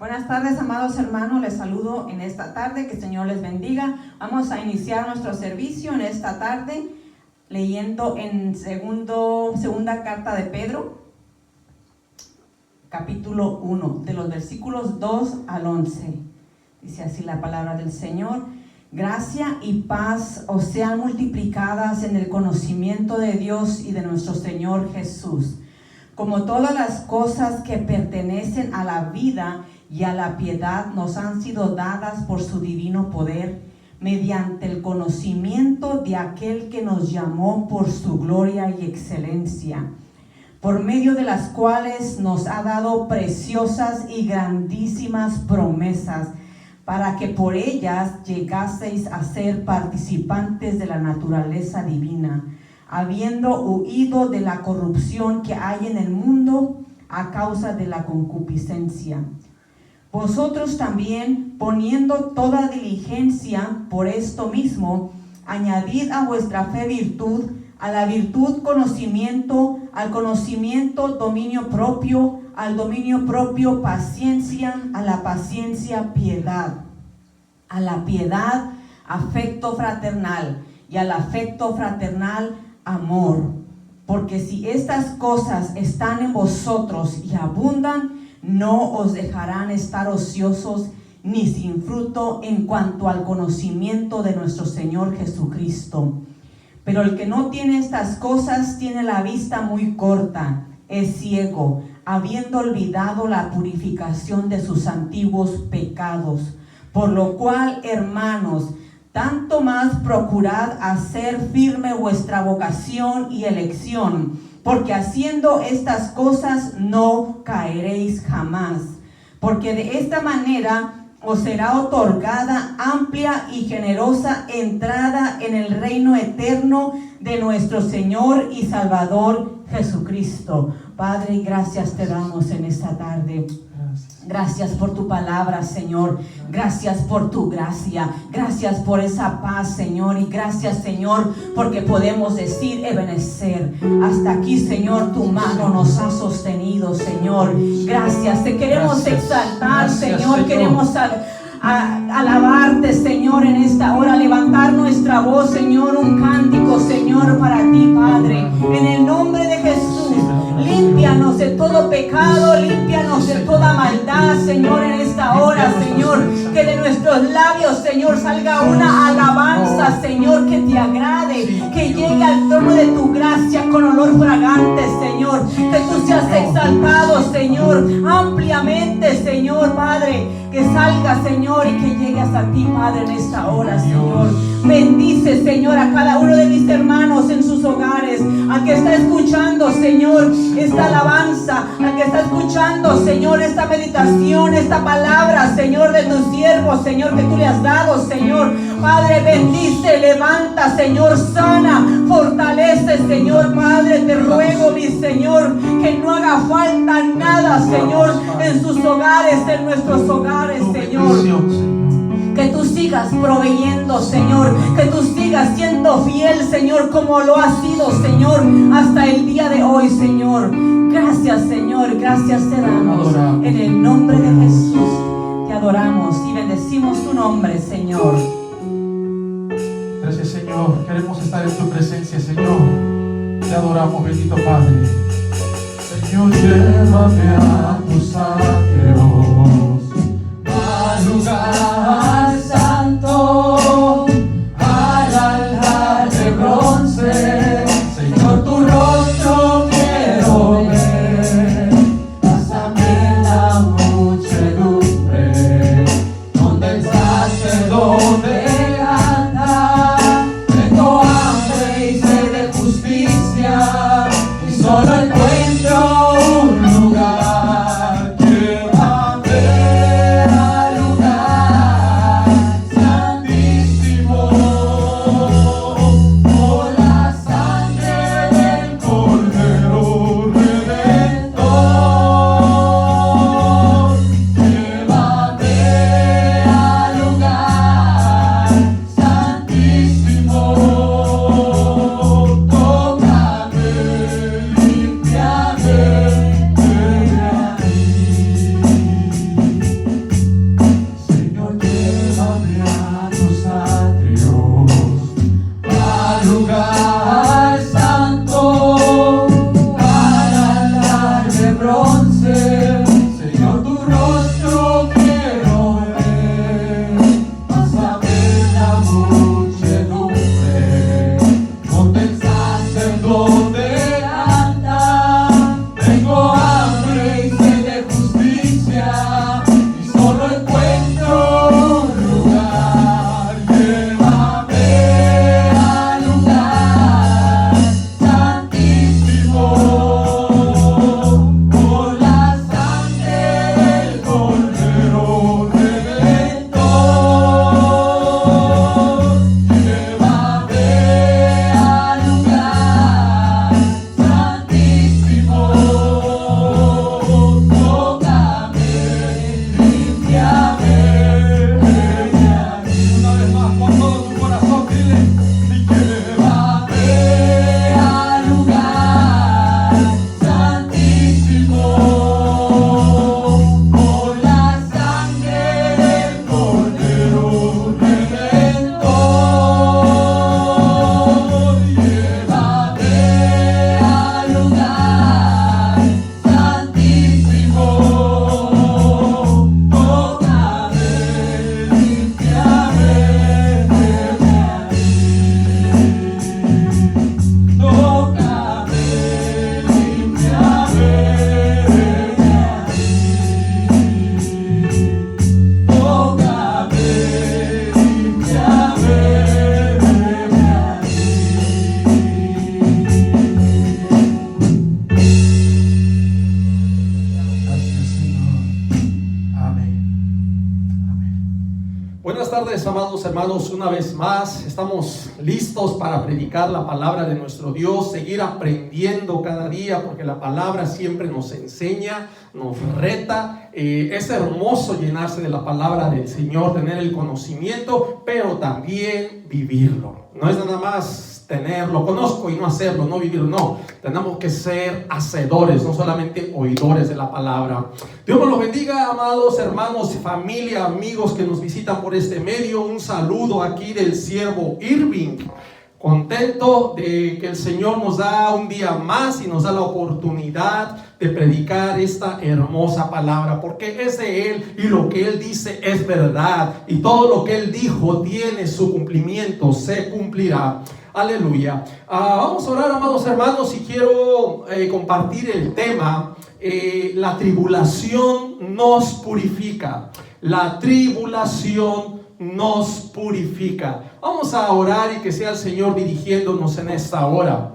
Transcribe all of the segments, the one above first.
Buenas tardes, amados hermanos, les saludo en esta tarde, que el Señor les bendiga. Vamos a iniciar nuestro servicio en esta tarde leyendo en segunda carta de Pedro, capítulo 1, de los versículos 2 al 11. Dice así la palabra del Señor: gracia y paz os sean multiplicadas en el conocimiento de Dios y de nuestro Señor Jesús, como todas las cosas que pertenecen a la vida y a la piedad nos han sido dadas por su divino poder, mediante el conocimiento de aquel que nos llamó por su gloria y excelencia, por medio de las cuales nos ha dado preciosas y grandísimas promesas, para que por ellas llegaseis a ser participantes de la naturaleza divina, habiendo huido de la corrupción que hay en el mundo a causa de la concupiscencia. Vosotros también, poniendo toda diligencia por esto mismo, añadid a vuestra fe virtud, a la virtud conocimiento, al conocimiento dominio propio, al dominio propio paciencia, a la paciencia piedad, a la piedad afecto fraternal, y al afecto fraternal amor. Porque si estas cosas están en vosotros y abundan, no os dejarán estar ociosos ni sin fruto en cuanto al conocimiento de nuestro Señor Jesucristo. Pero el que no tiene estas cosas tiene la vista muy corta, es ciego, habiendo olvidado la purificación de sus antiguos pecados. Por lo cual, hermanos, tanto más procurad hacer firme vuestra vocación y elección, porque haciendo estas cosas no caeréis jamás. Porque de esta manera os será otorgada amplia y generosa entrada en el reino eterno de nuestro Señor y Salvador Jesucristo. Padre, gracias te damos en esta tarde. Gracias por tu palabra, Señor. Gracias por tu gracia. Gracias por esa paz, Señor. Y gracias, Señor, porque podemos decir Ebenezer. Hasta aquí, Señor, tu mano nos ha sostenido, Señor. Gracias. Te queremos exaltar, Señor. Queremos alabarte, Señor, en esta hora. Levantar nuestra voz, Señor. Un cántico, Señor, para ti, Padre. En el nombre de Jesús. Límpianos de todo pecado, límpianos de toda maldad, Señor, en esta hora, Señor. Que de nuestros labios, Señor, salga una alabanza, Señor, que te agrade, que llegue al trono de tu gracia con olor fragante, Señor. Que tú seas exaltado, Señor, ampliamente, Señor, Padre. Que salga, Señor, y que llegue hasta ti, Padre, en esta hora, Señor. Bendice, Señor, a cada uno de mis hermanos en sus hogares, al que está escuchando, Señor, esta alabanza, al que está escuchando, Señor, esta meditación, esta palabra, Señor, de tus siervos, Señor, que tú le has dado, Señor. Padre, bendice, levanta, Señor, sana, fortalece, Señor, Padre, te ruego, mi Señor, que no haga falta nada, Señor, en sus hogares, en nuestros hogares, Señor. Que tú sigas proveyendo, Señor. Que tú sigas siendo fiel, Señor, como lo has sido, Señor, hasta el día de hoy, Señor. Gracias, Señor. Gracias te damos. En el nombre de Jesús te adoramos y bendecimos tu nombre, Señor. Gracias, Señor. Queremos estar en tu presencia, Señor. Te adoramos, bendito Padre. Señor, llévame a tus atrios, al lugar santo, al altar de bronce. Señor, tu rostro quiero ver. Pásame la muchedumbre, donde estás, donde cantar. Tengo hambre y sed de justicia, y solo encuentro un lugar. Llévame Buenas tardes, amados hermanos, una vez más estamos listos para predicar la palabra de nuestro Dios, seguir aprendiendo cada día, porque la palabra siempre nos enseña, nos reta. Es hermoso llenarse de la palabra del Señor, tener el conocimiento, pero también vivirlo. No es nada más tenerlo, conozco y no hacerlo, no vivirlo, no. Tenemos que ser hacedores, no solamente oidores de la palabra. Dios nos los bendiga, amados hermanos, familia, amigos que nos visitan por este medio. Un saludo aquí del siervo Irving. Contento de que el Señor nos da un día más y nos da la oportunidad de predicar esta hermosa palabra, porque es de Él y lo que Él dice es verdad, y todo lo que Él dijo tiene su cumplimiento, se cumplirá. Aleluya. Vamos a orar, amados hermanos, y quiero compartir el tema. La tribulación nos purifica. La tribulación nos purifica. Vamos a orar y que sea el Señor dirigiéndonos en esta hora.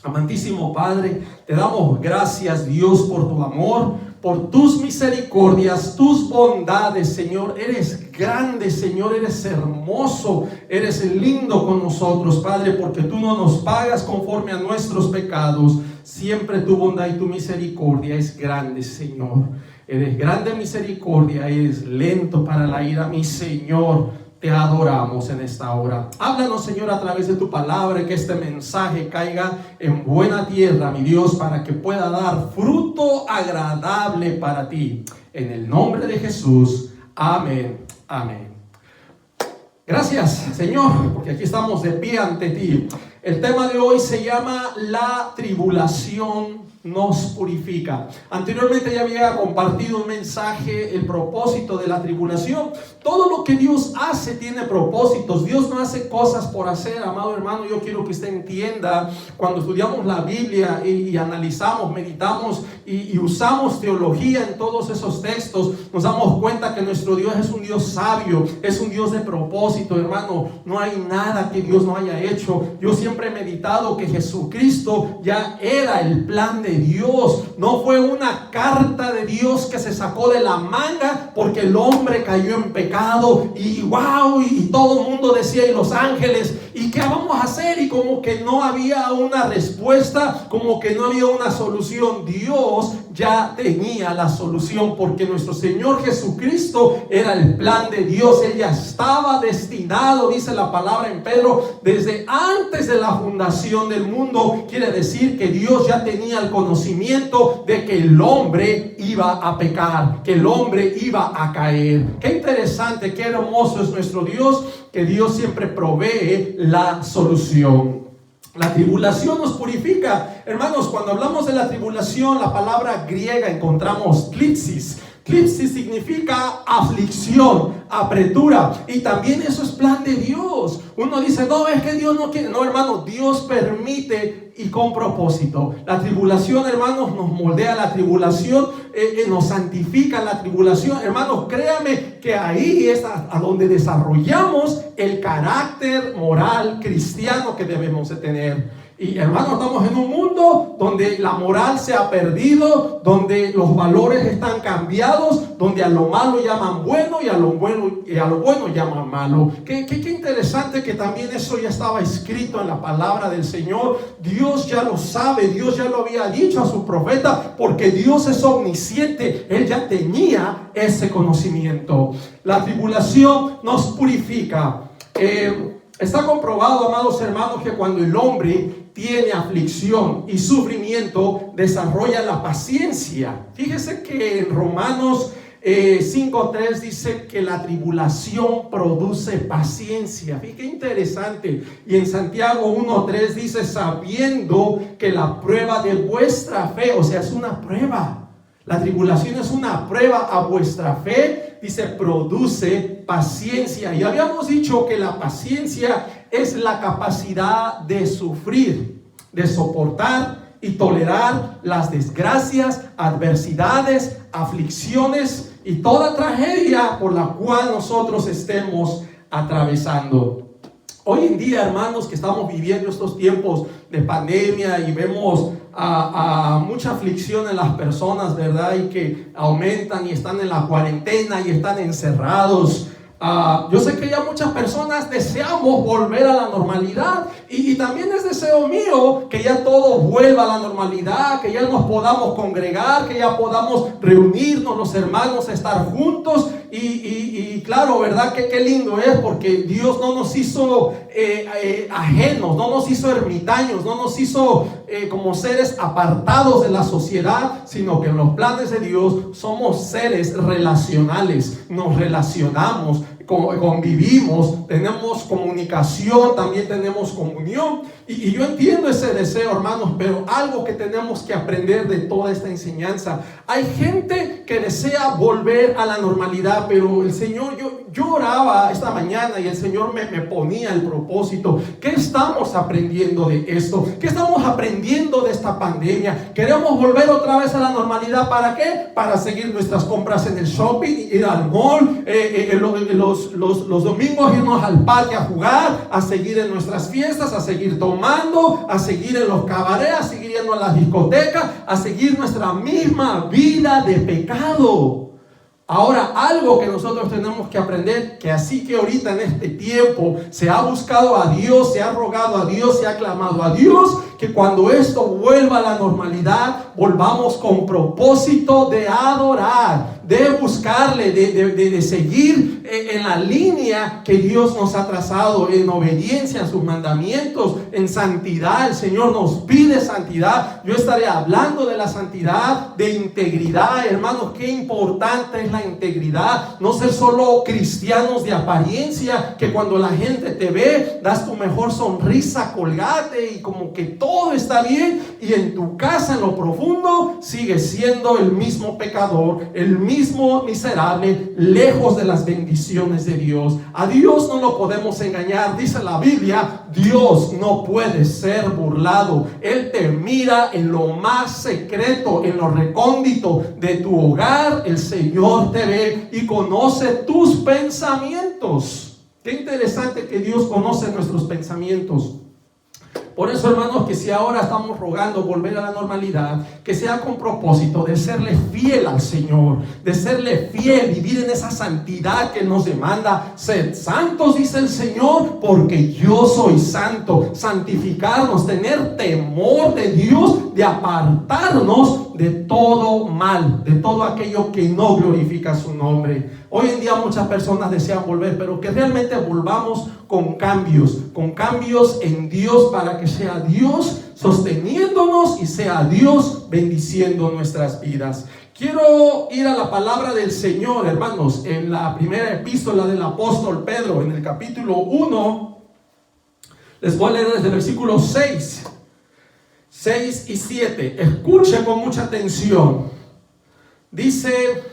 Amantísimo Padre, te damos gracias, Dios, por tu amor, por tus misericordias, tus bondades, Señor. Eres grande, Señor, eres hermoso, eres lindo con nosotros, Padre, porque tú no nos pagas conforme a nuestros pecados. Siempre tu bondad y tu misericordia es grande, Señor. Eres grande en misericordia, eres lento para la ira, mi Señor. Te adoramos en esta hora. Háblanos, Señor, a través de tu palabra, que este mensaje caiga en buena tierra, mi Dios, para que pueda dar fruto agradable para ti. En el nombre de Jesús. Amén. Amén. Gracias, Señor, porque aquí estamos de pie ante ti. El tema de hoy se llama La tribulación nos purifica. Anteriormente ya había compartido un mensaje, el propósito de la tribulación. Todo lo que Dios hace tiene propósitos. Dios no hace cosas por hacer, amado hermano. Yo quiero que usted entienda, cuando estudiamos la Biblia y analizamos, meditamos y usamos teología en todos esos textos, nos damos cuenta que nuestro Dios es un Dios sabio, es un Dios de propósito, hermano. No hay nada que Dios no haya hecho. Yo siempre he meditado que Jesucristo ya era el plan de Dios. No fue una carta de Dios que se sacó de la manga porque el hombre cayó en pecado y wow, y todo el mundo decía, y los ángeles, ¿y qué vamos a hacer? Y como que no había una respuesta, como que no había una solución. Dios ya tenía la solución, porque nuestro Señor Jesucristo era el plan de Dios. Él ya estaba destinado, dice la palabra en Pedro, desde antes de la fundación del mundo. Quiere decir que Dios ya tenía el conocimiento de que el hombre iba a pecar, que el hombre iba a caer. Qué interesante, qué hermoso es nuestro Dios, que Dios siempre provee la solución. La tribulación nos purifica. Hermanos, cuando hablamos de la tribulación, la palabra griega encontramos klipsis. Klipsis significa aflicción, apretura, y también eso es plan de Dios. Uno dice, no, es que Dios no quiere. No, hermano, Dios permite y con propósito. La tribulación, hermanos, nos moldea. La tribulación nos santifica. La tribulación, hermanos, créame que ahí es a donde desarrollamos el carácter moral cristiano que debemos de tener. Y hermanos, estamos en un mundo donde la moral se ha perdido, donde los valores están cambiados, donde a lo malo llaman bueno y a lo bueno llaman malo. Qué interesante que también eso ya estaba escrito en la palabra del Señor. Dios ya lo sabe, Dios ya lo había dicho a su profeta, porque Dios es omnisciente. Él ya tenía ese conocimiento. La tribulación nos purifica. Está comprobado, amados hermanos, que cuando el hombre tiene aflicción y sufrimiento, desarrolla la paciencia. Fíjese que en Romanos 5:3 dice que la tribulación produce paciencia. Fíjate, interesante. Y en Santiago 1:3 dice, sabiendo que la prueba de vuestra fe, o sea, es una prueba. La tribulación es una prueba a vuestra fe, dice, produce paciencia. Y habíamos dicho que la paciencia es la capacidad de sufrir, de soportar y tolerar las desgracias, adversidades, aflicciones y toda tragedia por la cual nosotros estemos atravesando. Hoy en día, hermanos, que estamos viviendo estos tiempos de pandemia y vemos a mucha aflicción en las personas, ¿verdad? Y que aumentan y están en la cuarentena y están encerrados. Yo sé que ya muchas personas deseamos volver a la normalidad y también es deseo mío que ya todo vuelva a la normalidad, que ya nos podamos congregar, que ya podamos reunirnos los hermanos, estar juntos y claro, ¿verdad? Que qué lindo es, porque Dios no nos hizo ajenos, no nos hizo ermitaños, no nos hizo como seres apartados de la sociedad, sino que en los planes de Dios somos seres relacionales, nos relacionamos, convivimos, tenemos comunicación, también tenemos comunión y yo entiendo ese deseo, hermanos, pero algo que tenemos que aprender de toda esta enseñanza: hay gente que desea volver a la normalidad, pero el Señor, yo oraba esta mañana y el Señor me ponía el propósito. ¿Qué estamos aprendiendo de esto? ¿Qué estamos aprendiendo de esta pandemia? ¿Queremos volver otra vez a la normalidad? ¿Para qué? Para seguir nuestras compras en el shopping, ir al mall, los domingos irnos al parque a jugar, a seguir en nuestras fiestas, a seguir tomando, a seguir en los cabarets, a seguir yendo a las discotecas, a seguir nuestra misma vida de pecado. Ahora, algo que nosotros tenemos que aprender, que así que ahorita en este tiempo se ha buscado a Dios, se ha rogado a Dios, se ha clamado a Dios, que cuando esto vuelva a la normalidad, volvamos con propósito de adorar, de buscarle, de seguir en la línea que Dios nos ha trazado, en obediencia a sus mandamientos, en santidad. El Señor nos pide santidad. Yo estaré hablando de la santidad, de integridad. Hermanos, qué importante es la integridad. No ser solo cristianos de apariencia, que cuando la gente te ve, das tu mejor sonrisa, colgate y como que todo está bien, y en tu casa, en lo profundo, sigues siendo el mismo pecador, el mismo miserable, lejos de las bendiciones de Dios. A Dios no lo podemos engañar. Dice la Biblia: Dios no puede ser burlado. Él te mira en lo más secreto, en lo recóndito de tu hogar. El Señor te ve y conoce tus pensamientos. Qué interesante que Dios conoce nuestros pensamientos. Por eso, hermanos, que si ahora estamos rogando volver a la normalidad, que sea con propósito de serle fiel al Señor, de serle fiel, vivir en esa santidad que nos demanda. Sed santos, dice el Señor, porque yo soy santo. Santificarnos, tener temor de Dios, de apartarnos de todo mal, de todo aquello que no glorifica su nombre. Hoy en día muchas personas desean volver, pero que realmente volvamos con cambios en Dios, para que sea Dios sosteniéndonos y sea Dios bendiciendo nuestras vidas. Quiero ir a la palabra del Señor, hermanos, en la primera epístola del apóstol Pedro, en el capítulo 1. Les voy a leer desde el versículo 6 y 7. Escuchen con mucha atención. Dice: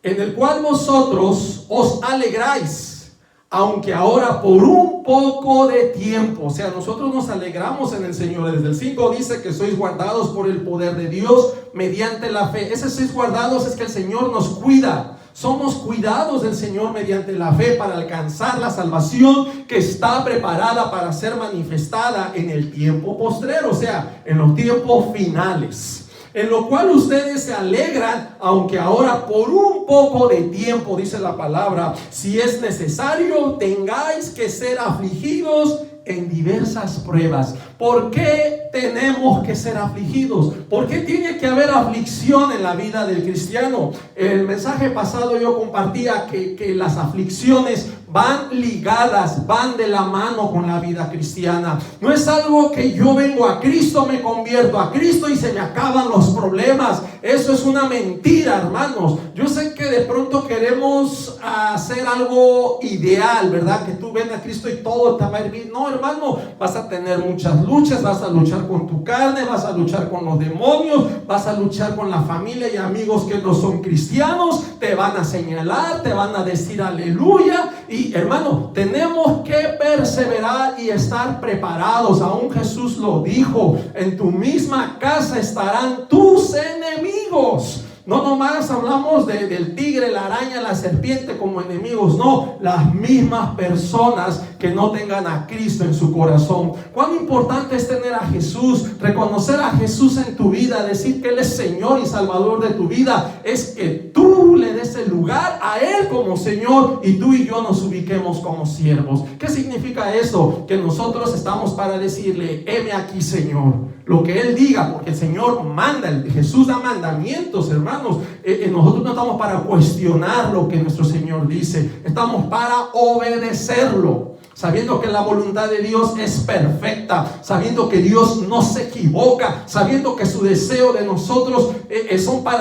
en el cual vosotros os alegráis, aunque ahora por un poco de tiempo. O sea, nosotros nos alegramos en el Señor. Desde el 5 dice que sois guardados por el poder de Dios mediante la fe. Ese sois guardados es que el Señor nos cuida. Somos cuidados del Señor mediante la fe para alcanzar la salvación que está preparada para ser manifestada en el tiempo postrero, o sea, en los tiempos finales. En lo cual ustedes se alegran, aunque ahora por un poco de tiempo, dice la palabra, si es necesario, tengáis que ser afligidos en diversas pruebas. ¿Por qué tenemos que ser afligidos? ¿Por qué tiene que haber aflicción en la vida del cristiano? El mensaje pasado yo compartía que las aflicciones van ligadas, van de la mano con la vida cristiana. No es algo que yo vengo a Cristo, me convierto a Cristo y se me acaban los problemas. Eso es una mentira, hermanos. Yo sé que de pronto queremos hacer algo ideal, ¿verdad? Que tú ven a Cristo y todo te va a ir bien. No, hermano, vas a tener muchas luchas, vas a luchar con tu carne, vas a luchar con los demonios, vas a luchar con la familia y amigos que no son cristianos, te van a señalar, te van a decir aleluya. Y hermano, tenemos que perseverar y estar preparados. Aún Jesús lo dijo: en tu misma casa estarán tus enemigos. No nomás hablamos del tigre, la araña, la serpiente como enemigos. No, las mismas personas que no tengan a Cristo en su corazón. Cuán importante es tener a Jesús, reconocer a Jesús en tu vida, decir que Él es Señor y Salvador de tu vida. Es que tú le des el lugar a Él Él como Señor y tú y yo nos ubiquemos como siervos. ¿Qué significa eso? Que nosotros estamos para decirle: heme aquí, Señor. Lo que Él diga, porque el Señor manda, Jesús da mandamientos, hermanos. Nosotros no estamos para cuestionar lo que nuestro Señor dice, estamos para obedecerlo, sabiendo que la voluntad de Dios es perfecta, sabiendo que Dios no se equivoca, sabiendo que su deseo de nosotros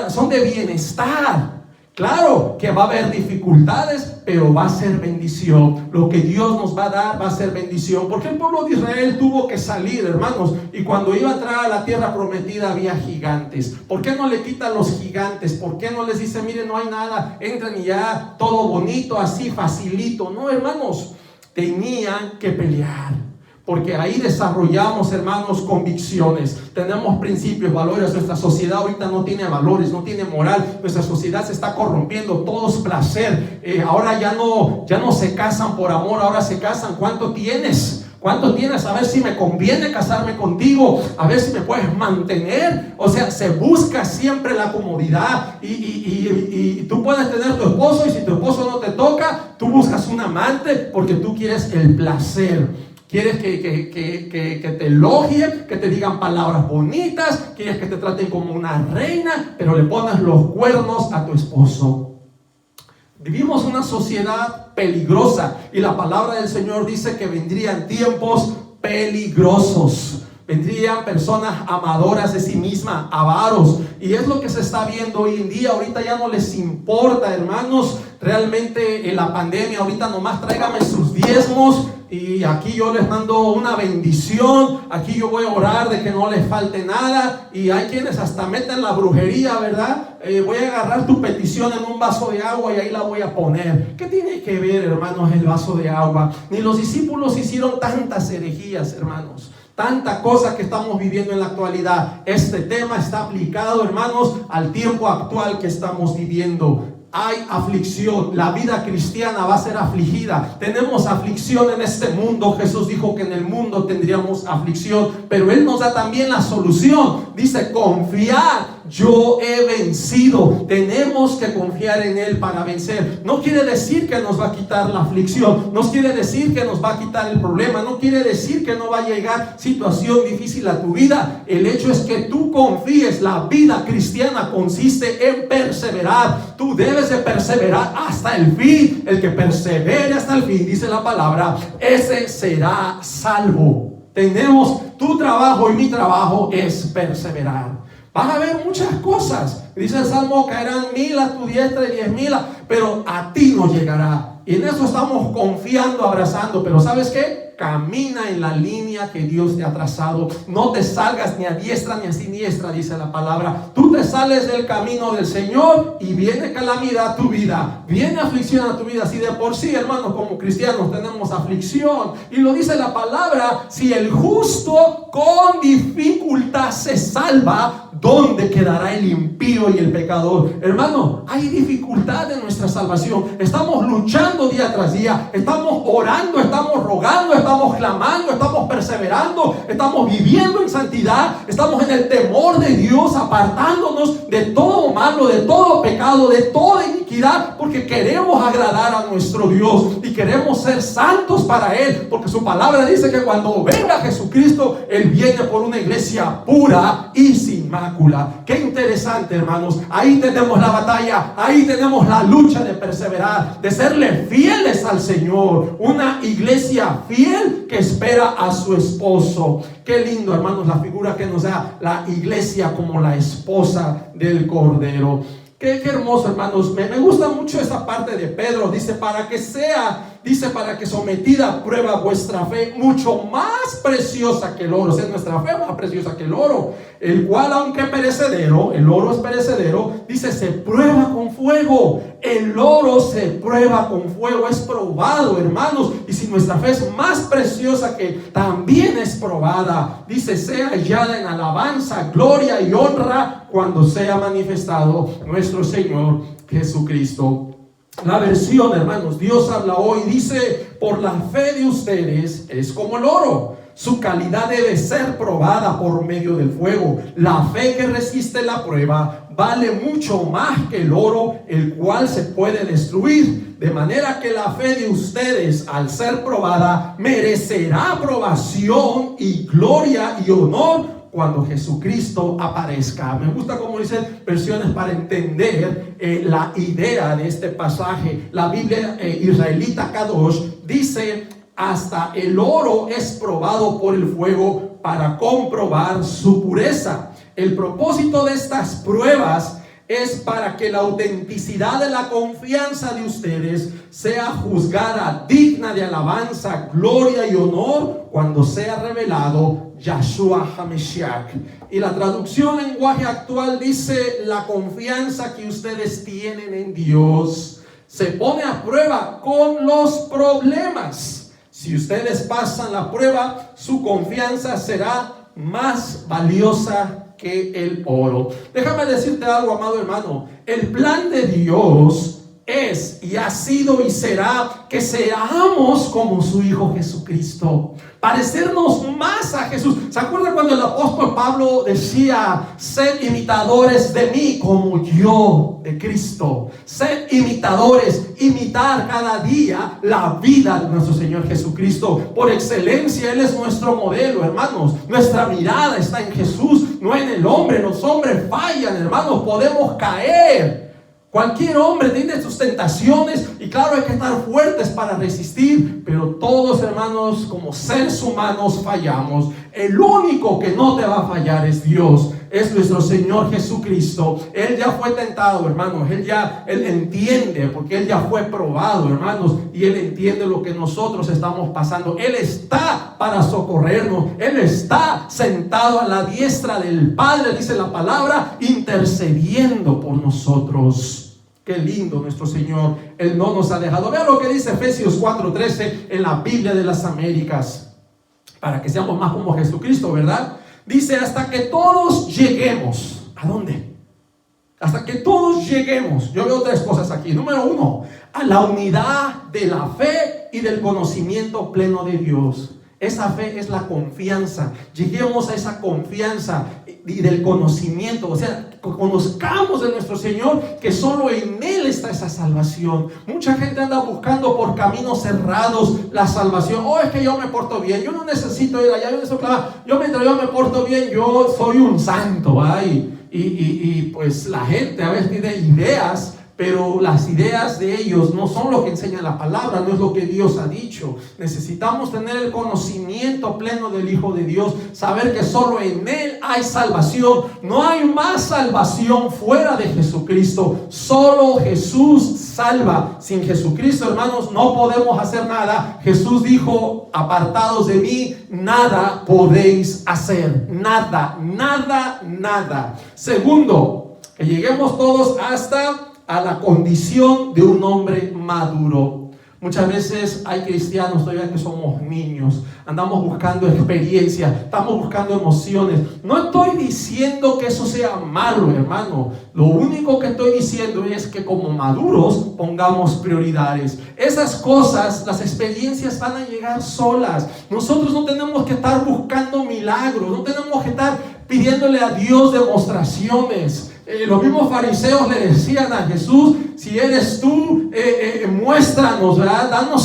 son de bienestar. Claro que va a haber dificultades, pero va a ser bendición. Lo que Dios nos va a dar va a ser bendición. Porque el pueblo de Israel tuvo que salir, hermanos, y cuando iba a entrar a la tierra prometida había gigantes. ¿Por qué no le quitan los gigantes? ¿Por qué no les dice: miren, no hay nada, entren y ya todo bonito, así facilito? No, hermanos, tenían que pelear. Porque ahí desarrollamos, hermanos, convicciones. Tenemos principios, valores. Nuestra sociedad ahorita no tiene valores, no tiene moral. Nuestra sociedad se está corrompiendo. Todo es placer. Ahora ya no se casan por amor. Ahora se casan. ¿Cuánto tienes? ¿Cuánto tienes? A ver si me conviene casarme contigo. A ver si me puedes mantener. O sea, se busca siempre la comodidad. Y tú puedes tener tu esposo. Y si tu esposo no te toca, tú buscas un amante porque tú quieres el placer. Quieres que te elogien, que te digan palabras bonitas, quieres que te traten como una reina, pero le pones los cuernos a tu esposo. Vivimos una sociedad peligrosa y la palabra del Señor dice que vendrían tiempos peligrosos. Vendrían personas amadoras de sí mismas, avaros, y es lo que se está viendo hoy en día. Ahorita ya no les importa, hermanos, realmente en la pandemia. Ahorita nomás tráigame sus diezmos y aquí yo les mando una bendición. Aquí yo voy a orar de que no les falte nada. Y hay quienes hasta meten la brujería, ¿verdad? Voy a agarrar tu petición en un vaso de agua y ahí la voy a poner. ¿Qué tiene que ver, hermanos, el vaso de agua? Ni los discípulos hicieron tantas herejías, hermanos. Tanta cosa que estamos viviendo en la actualidad. Este tema está aplicado, hermanos, al tiempo actual que estamos viviendo. Hay aflicción, la vida cristiana va a ser afligida. Tenemos aflicción en este mundo. Jesús dijo que en el mundo tendríamos aflicción, pero Él nos da también la solución. Dice: confiad, yo he vencido. Tenemos que confiar en Él para vencer. No quiere decir que nos va a quitar la aflicción, no quiere decir que nos va a quitar el problema, no quiere decir que no va a llegar situación difícil a tu vida. El hecho es que tú confíes. La vida cristiana consiste en perseverar. Tú debes de perseverar hasta el fin. El que persevere hasta el fin, dice la palabra, ese será salvo. Tu trabajo y mi trabajo es perseverar. Van a haber muchas cosas. Dice el Salmo: caerán 1000 a tu diestra y 10,000, pero a ti no llegará. Y en eso estamos confiando, abrazando. Pero ¿sabes qué? Camina en la línea que Dios te ha trazado. No te salgas ni a diestra ni a siniestra, dice la palabra. Tú te sales del camino del Señor y viene calamidad a tu vida, viene aflicción a tu vida. Si de por sí, hermanos, como cristianos tenemos aflicción, y lo dice la palabra: si el justo con dificultad se salva, ¿dónde quedará el impío y el pecador? Hermano, hay dificultad en nuestra salvación. Estamos luchando día tras día, estamos orando, estamos rogando, estamos clamando, estamos perseverando, estamos viviendo en santidad, estamos en el temor de Dios, apartándonos de todo malo, de todo pecado, de toda iniquidad, porque queremos agradar a nuestro Dios y queremos ser santos para Él, porque su palabra dice que cuando venga Jesucristo, Él viene por una iglesia pura y sin mácula. Qué interesante, hermanos. Ahí tenemos la batalla, ahí tenemos la lucha de perseverar, de serle fieles al Señor. Una iglesia fiel que espera a su esposo. Qué lindo, hermanos, la figura que nos da la iglesia como la esposa del Cordero. Qué hermoso, hermanos. Me gusta mucho esa parte de Pedro. Dice: para que sometida a prueba vuestra fe, mucho más preciosa que el oro. O sea, nuestra fe más preciosa que el oro, el cual, aunque perecedero, el oro es perecedero, dice, se prueba con fuego. El oro se prueba con fuego, es probado, hermanos. Y si nuestra fe es más preciosa, que también es probada, dice, sea hallada en alabanza, gloria y honra cuando sea manifestado nuestro Señor Jesucristo. La versión, hermanos, Dios habla hoy, dice: por la fe de ustedes es como el oro, su calidad debe ser probada por medio del fuego. La fe que resiste la prueba vale mucho más que el oro, el cual se puede destruir. De manera que la fe de ustedes, al ser probada, merecerá aprobación y gloria y honor cuando Jesucristo aparezca. Me gusta como dicen versiones para entender la idea de este pasaje. La Biblia israelita Kadosh dice: hasta el oro es probado por el fuego para comprobar su pureza. El propósito de estas pruebas es para que la autenticidad de la confianza de ustedes sea juzgada digna de alabanza, gloria y honor cuando sea revelado Yahshua HaMashiach. Y la traducción lenguaje actual dice: la confianza que ustedes tienen en Dios se pone a prueba con los problemas. Si ustedes pasan la prueba, su confianza será más valiosa que el oro. Déjame decirte algo, amado hermano. El plan de Dios es y ha sido y será que seamos como su Hijo Jesucristo, parecernos más a Jesús. ¿Se acuerdan cuando el apóstol Pablo decía: sed imitadores de mí como yo de Cristo? Sed imitadores, imitar cada día la vida de nuestro Señor Jesucristo. Por excelencia, Él es nuestro modelo, hermanos. Nuestra mirada está en Jesús, no en el hombre. Los hombres fallan, hermanos, podemos caer. Cualquier hombre tiene sus tentaciones y claro, hay que estar fuertes para resistir, pero todos, hermanos, como seres humanos fallamos. El único que no te va a fallar es Dios, es nuestro Señor Jesucristo. Él ya fue tentado, hermanos, Él entiende, porque Él ya fue probado, hermanos, y Él entiende lo que nosotros estamos pasando. Él está para socorrernos, Él está sentado a la diestra del Padre, dice la palabra, intercediendo por nosotros. Qué lindo nuestro Señor, Él no nos ha dejado. Vea lo que dice Efesios 4:13 en la Biblia de las Américas, para que seamos más como Jesucristo, ¿verdad? Dice: hasta que todos lleguemos. ¿A dónde? Hasta que todos lleguemos. Yo veo tres cosas aquí. Número uno, a la unidad de la fe y del conocimiento pleno de Dios. Esa fe es la confianza. Lleguemos a esa confianza y del conocimiento. O sea, conozcamos de nuestro Señor, que solo en Él está esa salvación. Mucha gente anda buscando por caminos cerrados la salvación. Oh, es que yo me porto bien, yo no necesito ir allá. Yo mientras yo me porto bien, yo soy un santo. Y pues la gente a veces tiene ideas, pero las ideas de ellos no son lo que enseña la palabra, no es lo que Dios ha dicho. Necesitamos tener el conocimiento pleno del Hijo de Dios, saber que solo en Él hay salvación. No hay más salvación fuera de Jesucristo. Solo Jesús salva. Sin Jesucristo, hermanos, no podemos hacer nada. Jesús dijo: apartados de mí, nada podéis hacer. Nada, nada, nada. Segundo, que lleguemos todos hasta a la condición de un hombre maduro. Muchas veces hay cristianos todavía que somos niños, andamos buscando experiencias, estamos buscando emociones. No estoy diciendo que eso sea malo, hermano. Lo único que estoy diciendo es que como maduros pongamos prioridades. Esas cosas, las experiencias van a llegar solas. Nosotros no tenemos que estar buscando milagros, no tenemos que estar pidiéndole a Dios demostraciones. Los mismos fariseos le decían a Jesús: si eres tú, muéstranos, ¿verdad? Danos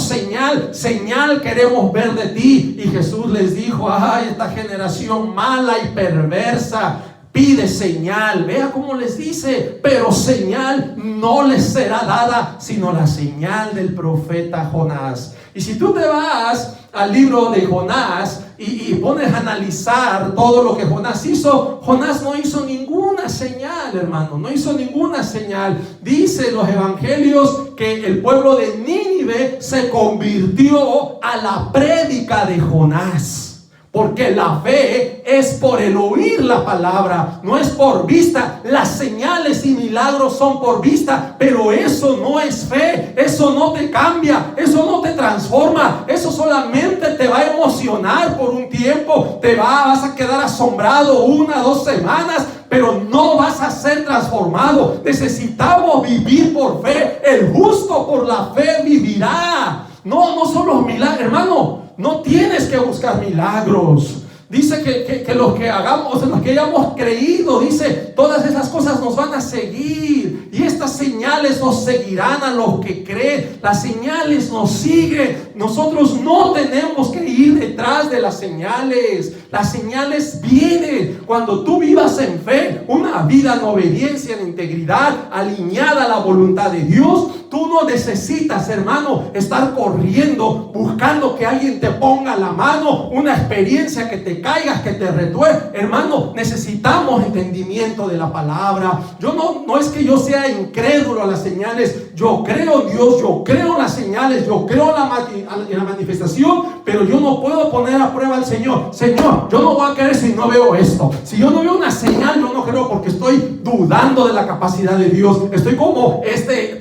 señal queremos ver de ti. Y Jesús les dijo: ay, esta generación mala y perversa pide señal. Vea cómo les dice: pero señal no les será dada, sino la señal del profeta Jonás. Y si tú te vas al libro de Jonás y pones a analizar todo lo que Jonás hizo, Jonás no hizo ninguna señal, hermano, no hizo ninguna señal. Dice los evangelios que el pueblo de Nínive se convirtió a la prédica de Jonás. Porque la fe es por el oír la palabra, no es por vista. Las señales y milagros son por vista, pero eso no es fe. Eso no te cambia, eso no te transforma. Eso solamente te va a emocionar por un tiempo. Vas a quedar asombrado 1 o 2 semanas, pero no vas a ser transformado. Necesitamos vivir por fe. El justo por la fe vivirá. No son los milagros, hermano. No tienes que buscar milagros. Dice que lo que hagamos, lo que hayamos creído, dice, todas esas cosas nos van a seguir. Y estas señales nos seguirán a los que creen. Las señales nos siguen. Nosotros no tenemos que ir detrás de las señales. Las señales vienen cuando tú vivas en fe, una vida en obediencia, en integridad, alineada a la voluntad de Dios. Tú no necesitas, hermano, estar corriendo, buscando que alguien te ponga la mano, una experiencia que te caigas, que te retuerce. Hermano, necesitamos entendimiento de la palabra. No es que yo sea incrédulo a las señales. Yo creo en Dios, yo creo en las señales, yo creo en la manifestación, pero yo no puedo poner a prueba al Señor. Señor, yo no voy a creer si no veo esto. Si yo no veo una señal, yo no creo, porque estoy dudando de la capacidad de Dios. Estoy como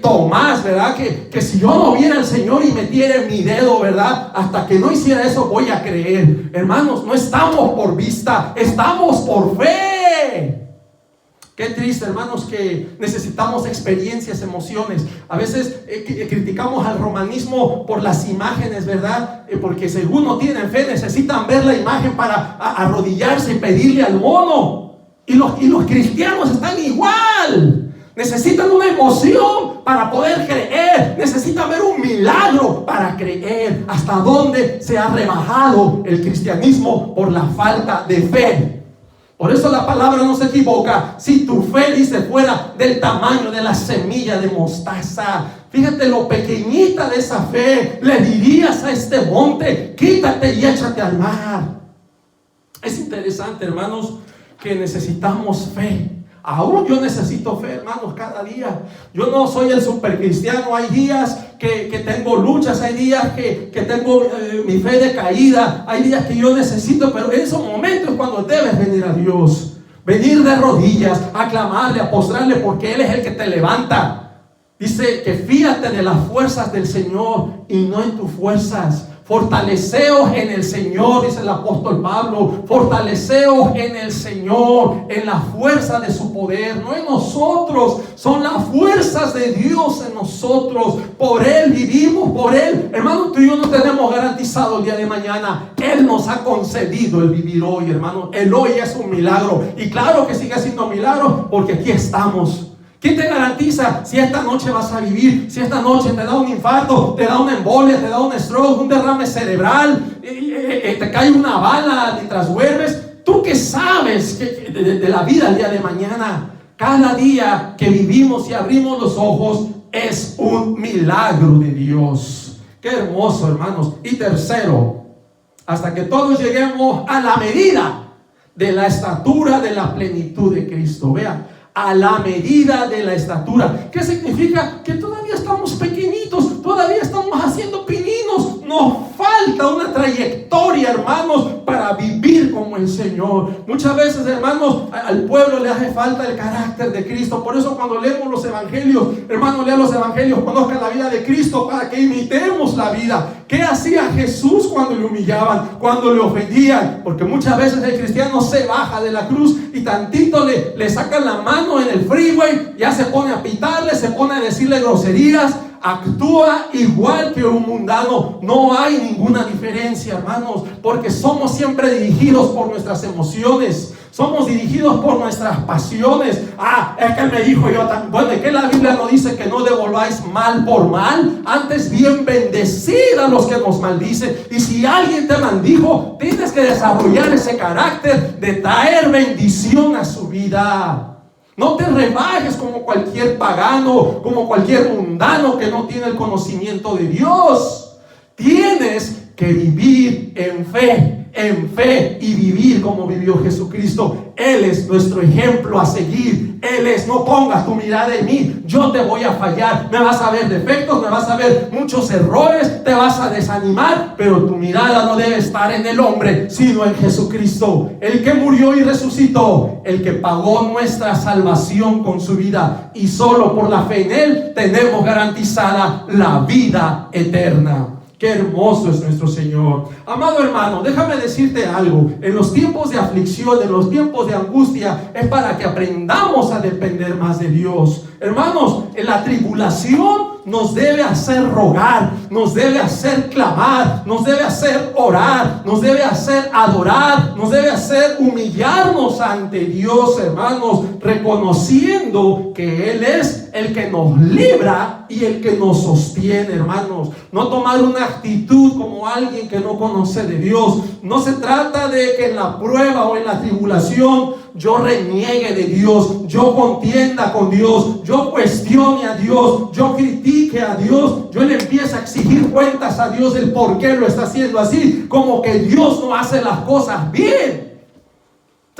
Tomás, ¿verdad? Que si yo no viera al Señor y metiera mi dedo, ¿verdad? Hasta que no hiciera eso, voy a creer. Hermanos, no estamos por vista, estamos por fe. Qué triste, hermanos, que necesitamos experiencias, emociones. A veces criticamos al romanismo por las imágenes, ¿verdad? Porque según no tienen fe, necesitan ver la imagen para arrodillarse y pedirle al mono. Y los cristianos están igual. Necesitan una emoción para poder creer. Necesitan ver un milagro para creer. ¿Hasta dónde se ha rebajado el cristianismo por la falta de fe? Por eso la palabra no se equivoca. Si tu fe, dice, fuera del tamaño de la semilla de mostaza, fíjate lo pequeñita de esa fe, le dirías a este monte, quítate y échate al mar. Es interesante, hermanos, que necesitamos fe. Aún yo necesito fe, hermanos, cada día. Yo no soy el supercristiano. Hay días que tengo luchas, hay días que tengo mi fe decaída, hay días que yo necesito, pero en esos momentos es cuando debes venir a Dios, venir de rodillas, a clamarle, a postrarle, porque Él es el que te levanta. Dice que fíjate de las fuerzas del Señor y no en tus fuerzas. Fortaleceos en el Señor, dice el apóstol Pablo. Fortaleceos en el Señor, en la fuerza de su poder, no en nosotros. Son las fuerzas de Dios en nosotros. Por Él vivimos, por Él. Hermano, tú y yo no tenemos garantizado el día de mañana. Él nos ha concedido el vivir hoy, hermano. El hoy es un milagro. Y claro que sigue siendo un milagro, porque aquí estamos. ¿Quién te garantiza si esta noche vas a vivir? Si esta noche te da un infarto, te da una embolia, te da un stroke, un derrame cerebral, te cae una bala mientras duermes. ¿Tú qué sabes de la vida el día de mañana? Cada día que vivimos y abrimos los ojos es un milagro de Dios. Qué hermoso, hermanos. Y tercero, hasta que todos lleguemos a la medida de la estatura de la plenitud de Cristo. Vean, a la medida de la estatura. ¿Qué significa? Que todavía estamos pequeñitos, todavía estamos haciendo pininos. Nos falta una trayectoria, hermanos, para vivir como el Señor. Muchas veces, hermanos, al pueblo le hace falta el carácter de Cristo. Por eso cuando leemos los evangelios, hermanos, lean los evangelios, conozcan la vida de Cristo para que imitemos la vida. ¿Qué hacía Jesús cuando le humillaban, cuando le ofendían? Porque muchas veces el cristiano se baja de la cruz y tantito le sacan la mano en el freeway, ya se pone a pitarle, se pone a decirle groserías, actúa igual que un mundano. No hay ninguna diferencia, hermanos, porque somos siempre dirigidos por nuestras emociones. Somos dirigidos por nuestras pasiones. Es que él me dijo yo también. Bueno, ¿es que la Biblia no dice que no devolváis mal por mal? Antes bien bendecid a los que nos maldicen. Y si alguien te maldijo, tienes que desarrollar ese carácter de traer bendición a su vida. No te rebajes como cualquier pagano, como cualquier mundano que no tiene el conocimiento de Dios. Tienes que vivir en fe y vivir como vivió Jesucristo. Él es nuestro ejemplo a seguir. Él es, no pongas tu mirada en mí, yo te voy a fallar, me vas a ver defectos, me vas a ver muchos errores, te vas a desanimar, pero tu mirada no debe estar en el hombre, sino en Jesucristo, el que murió y resucitó, el que pagó nuestra salvación con su vida, y solo por la fe en Él tenemos garantizada la vida eterna. Qué hermoso es nuestro Señor. Amado hermano, déjame decirte algo. En los tiempos de aflicción, en los tiempos de angustia, es para que aprendamos a depender más de Dios. Hermanos, en la tribulación nos debe hacer rogar, nos debe hacer clamar, nos debe hacer orar, nos debe hacer adorar, nos debe hacer humillarnos ante Dios, hermanos, reconociendo que Él es el que nos libra y el que nos sostiene, hermanos. No tomar una actitud como alguien que no conoce de Dios. No se trata de que en la prueba o en la tribulación yo reniegue de Dios, yo contienda con Dios, yo cuestione a Dios, yo critique a Dios, yo le empiezo a exigir cuentas a Dios del por qué lo está haciendo así, como que Dios no hace las cosas bien.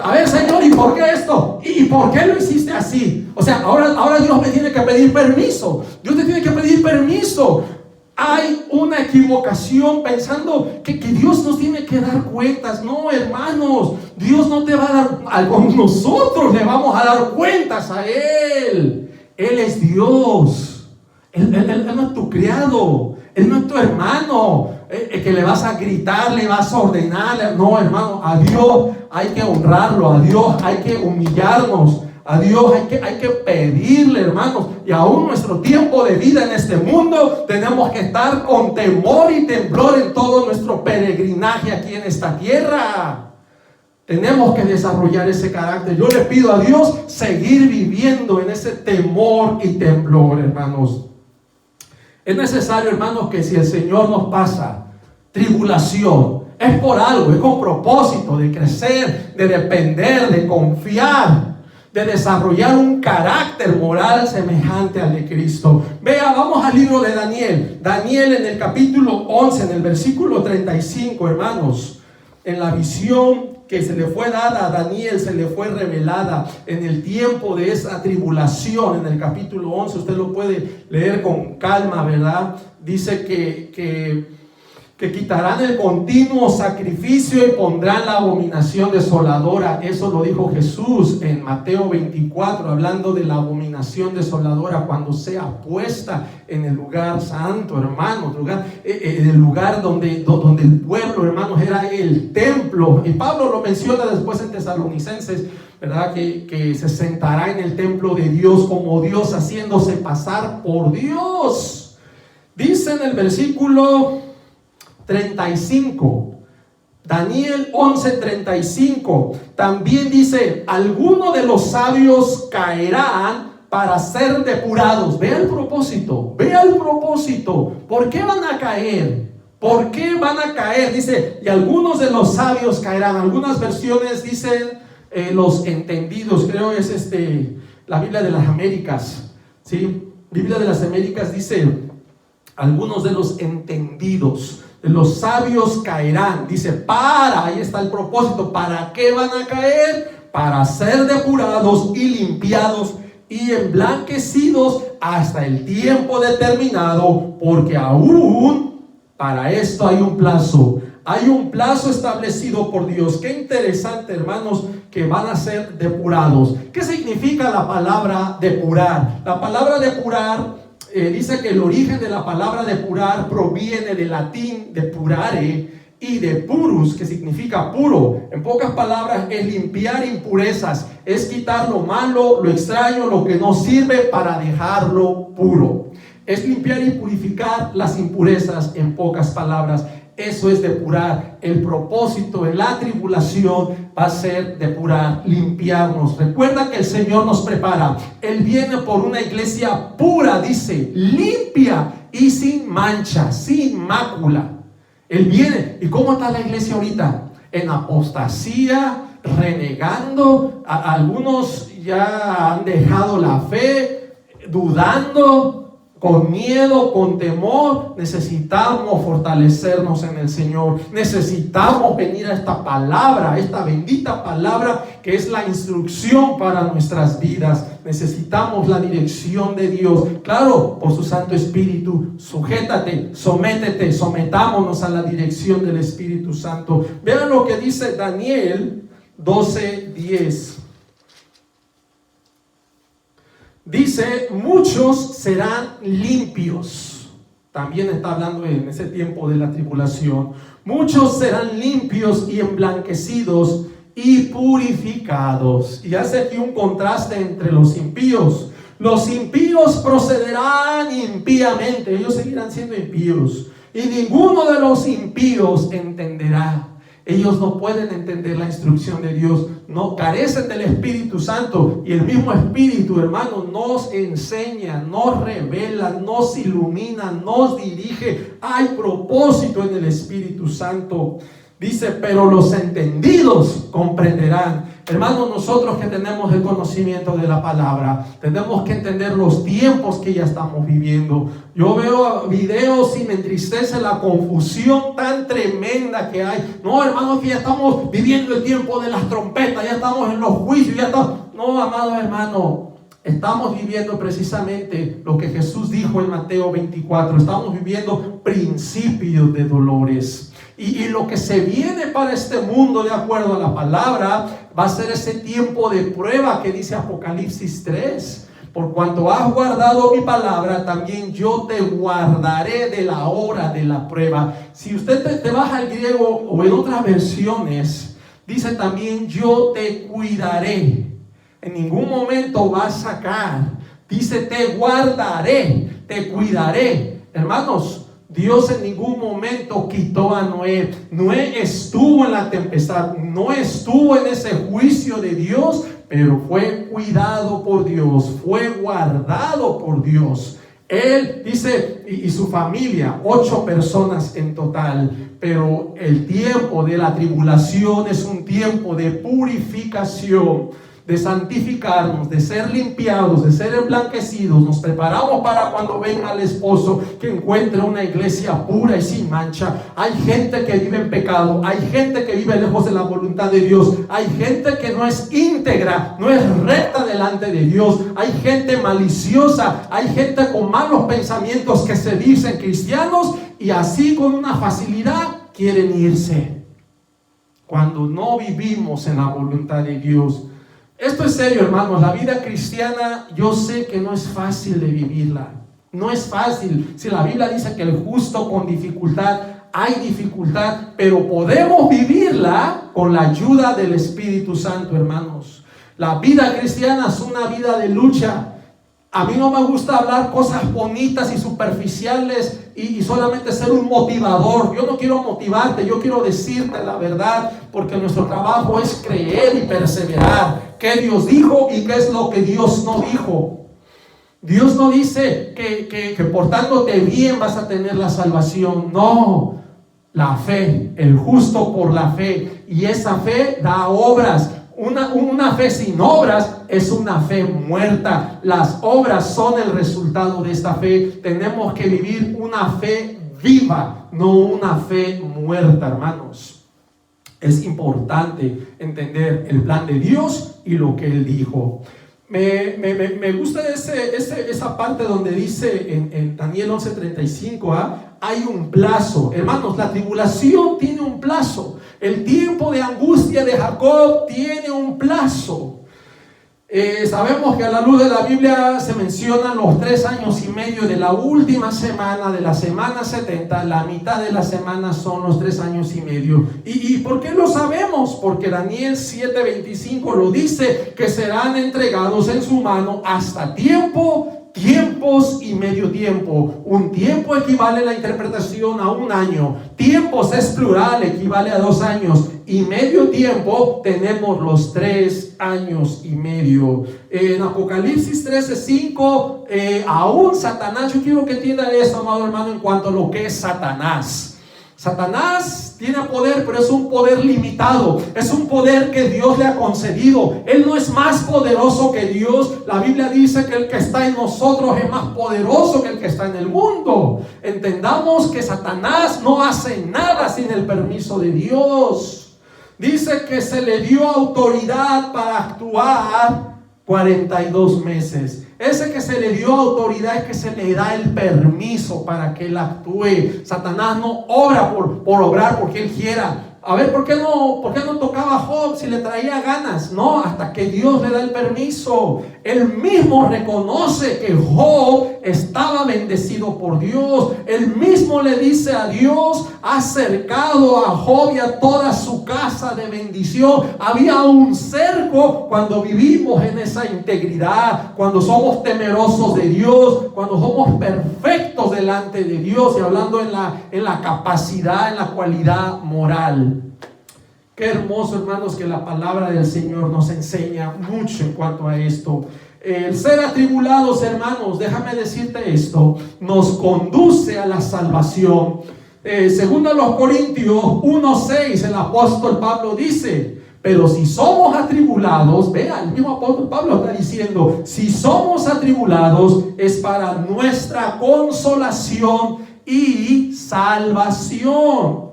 A ver, Señor, ¿y por qué esto? ¿Y por qué lo hiciste así? O sea, ahora Dios me tiene que pedir permiso. Dios te tiene que pedir permiso. Hay una equivocación pensando que Dios nos tiene que dar cuentas. No, hermanos, Dios no te va a dar algo, nosotros le vamos a dar cuentas a Él. Él es Dios. Él no es tu criado, Él no es tu hermano, que le vas a gritar, le vas a ordenar. No, hermano, a Dios hay que honrarlo, a Dios hay que humillarnos, a Dios hay que pedirle, hermanos. Y aún nuestro tiempo de vida en este mundo tenemos que estar con temor y temblor en todo nuestro peregrinaje aquí en esta tierra. Tenemos que desarrollar ese carácter. Yo le pido a Dios seguir viviendo en ese temor y temblor, hermanos. Es necesario, hermanos, que si el Señor nos pasa tribulación, es por algo, es con propósito de crecer, de depender, de confiar, de desarrollar un carácter moral semejante al de Cristo. Vea, vamos al libro de Daniel. Daniel en el capítulo 11, en el versículo 35, hermanos. En la visión que se le fue dada a Daniel, se le fue revelada en el tiempo de esa tribulación, en el capítulo 11, usted lo puede leer con calma, ¿verdad? Dice que quitarán el continuo sacrificio y pondrán la abominación desoladora. Eso lo dijo Jesús en Mateo 24, hablando de la abominación desoladora cuando sea puesta en el lugar santo, hermanos, en el lugar donde el pueblo, hermanos, era el templo. Y Pablo lo menciona después en Tesalonicenses, ¿verdad? Que se sentará en el templo de Dios como Dios, haciéndose pasar por Dios. Dice en el versículo 35, Daniel 11:35, también dice: algunos de los sabios caerán para ser depurados. Vea el propósito, vea el propósito. ¿Por qué van a caer? ¿Por qué van a caer? Dice, y algunos de los sabios caerán. Algunas versiones dicen los entendidos, creo es la Biblia de las Américas, ¿sí? Biblia de las Américas dice, algunos de los entendidos, de los sabios caerán. Dice, ahí está el propósito. ¿Para qué van a caer? Para ser depurados y limpiados y emblanquecidos hasta el tiempo determinado, porque aún para esto hay un plazo. Hay un plazo establecido por Dios. Qué interesante, hermanos, que van a ser depurados. ¿Qué significa la palabra depurar? La palabra depurar dice que el origen de la palabra depurar proviene del latín depurare y de purus, que significa puro. En pocas palabras, es limpiar impurezas, es quitar lo malo, lo extraño, lo que no sirve para dejarlo puro. Es limpiar y purificar las impurezas, en pocas palabras. Eso es depurar. El propósito en la tribulación va a ser depurar, limpiarnos. Recuerda que el Señor nos prepara. Él viene por una iglesia pura, dice, limpia y sin mancha, sin mácula. Él viene. ¿Y cómo está la iglesia ahorita? En apostasía, renegando. Algunos ya han dejado la fe, dudando, con miedo, con temor. Necesitamos fortalecernos en el Señor. Necesitamos venir a esta palabra, esta bendita palabra que es la instrucción para nuestras vidas. Necesitamos la dirección de Dios. Claro, por su Santo Espíritu. Sujétate, sométete, sometámonos a la dirección del Espíritu Santo. Vean lo que dice Daniel 12:10. Dice, muchos serán limpios. También está hablando en ese tiempo de la tribulación. Muchos serán limpios y emblanquecidos y purificados. Y hace aquí un contraste entre los impíos. Los impíos procederán impíamente, ellos seguirán siendo impíos, y ninguno de los impíos entenderá. Ellos no pueden entender la instrucción de Dios, no carecen del Espíritu Santo, y el mismo Espíritu, hermano, nos enseña, nos revela, nos ilumina, nos dirige. Hay propósito en el Espíritu Santo. Dice, pero los entendidos comprenderán. Hermanos, nosotros que tenemos el conocimiento de la palabra, tenemos que entender los tiempos que ya estamos viviendo. Yo veo videos y me entristece la confusión tan tremenda que hay. No, hermanos, que ya estamos viviendo el tiempo de las trompetas, ya estamos en los juicios, ya estamos... No, amados hermanos, estamos viviendo precisamente lo que Jesús dijo en Mateo 24. Estamos viviendo principios de dolores. Y lo que se viene para este mundo, de acuerdo a la palabra, va a ser ese tiempo de prueba que dice Apocalipsis 3. Por cuanto has guardado mi palabra, también yo te guardaré de la hora de la prueba. Si usted te baja al griego o en otras versiones, dice también yo te cuidaré. En ningún momento va a sacar. Dice te guardaré, te cuidaré. Hermanos, Dios en ningún momento quitó a Noé. Noé estuvo en la tempestad, no estuvo en ese juicio de Dios, pero fue cuidado por Dios, fue guardado por Dios. Él dice, y su familia, 8 personas en total. Pero el tiempo de la tribulación es un tiempo de purificación, de santificarnos, de ser limpiados, de ser emblanquecidos. Nos preparamos para cuando venga el esposo, que encuentre una iglesia pura y sin mancha. Hay gente que vive en pecado, hay gente que vive lejos de la voluntad de Dios, hay gente que no es íntegra, no es recta delante de Dios, hay gente maliciosa, hay gente con malos pensamientos que se dicen cristianos y así con una facilidad quieren irse cuando no vivimos en la voluntad de Dios. Esto es serio, hermanos. La vida cristiana, yo sé que no es fácil de vivirla. No es fácil. Si la Biblia dice que el justo con dificultad, hay dificultad, pero podemos vivirla con la ayuda del Espíritu Santo, hermanos. La vida cristiana es una vida de lucha. A mí no me gusta hablar cosas bonitas y superficiales y solamente ser un motivador. Yo no quiero motivarte, yo quiero decirte la verdad, porque nuestro trabajo es creer y perseverar. ¿Qué Dios dijo y qué es lo que Dios no dijo? Dios no dice que portándote bien vas a tener la salvación. No, la fe, el justo por la fe. Y esa fe da obras. Una fe sin obras es una fe muerta. Las obras son el resultado de esta fe. Tenemos que vivir una fe viva, no una fe muerta, hermanos. Es importante entender el plan de Dios y lo que Él dijo. Me gusta esa parte donde dice en Daniel 11:35, hay un plazo. Hermanos, la tribulación tiene un plazo. El tiempo de angustia de Jacob tiene un plazo. Sabemos que a la luz de la Biblia se mencionan los 3 años y medio de la última semana, de la semana 70. La mitad de la semana son los 3 años y medio. ¿Y por qué lo sabemos? Porque Daniel 7:25 lo dice, que serán entregados en su mano hasta tiempos y medio tiempo. Un tiempo equivale a la interpretación a 1 año. Tiempos es plural, equivale a 2 años. Y medio tiempo tenemos los 3 años y medio. En Apocalipsis 13:5, aún Satanás, yo quiero que entiendan esto, amado hermano, en cuanto a lo que es Satanás. Satanás tiene poder, pero es un poder limitado. Es un poder que Dios le ha concedido. Él no es más poderoso que Dios. La Biblia dice que el que está en nosotros es más poderoso que el que está en el mundo. Entendamos que Satanás no hace nada sin el permiso de Dios. Dice que se le dio autoridad para actuar 42 meses. Ese que se le dio autoridad es que se le da el permiso para que él actúe. Satanás no obra por obrar porque él quiera. a ver, ¿por qué no tocaba a Job si le traía ganas? No, hasta que Dios le da el permiso. Él mismo reconoce que Job estaba bendecido por Dios. Él mismo le dice a Dios: ha cercado a Job y a toda su casa de bendición. Había un cerco cuando vivimos en esa integridad, cuando somos temerosos de Dios, cuando somos perfectos delante de Dios, y hablando en la capacidad, en la cualidad moral. Qué hermoso, hermanos, que la palabra del Señor nos enseña mucho en cuanto a esto. El ser atribulados, hermanos, déjame decirte esto, nos conduce a la salvación. Según a los Corintios 1:6, el apóstol Pablo dice: pero si somos atribulados, vea, el mismo apóstol Pablo está diciendo, si somos atribulados es para nuestra consolación y salvación.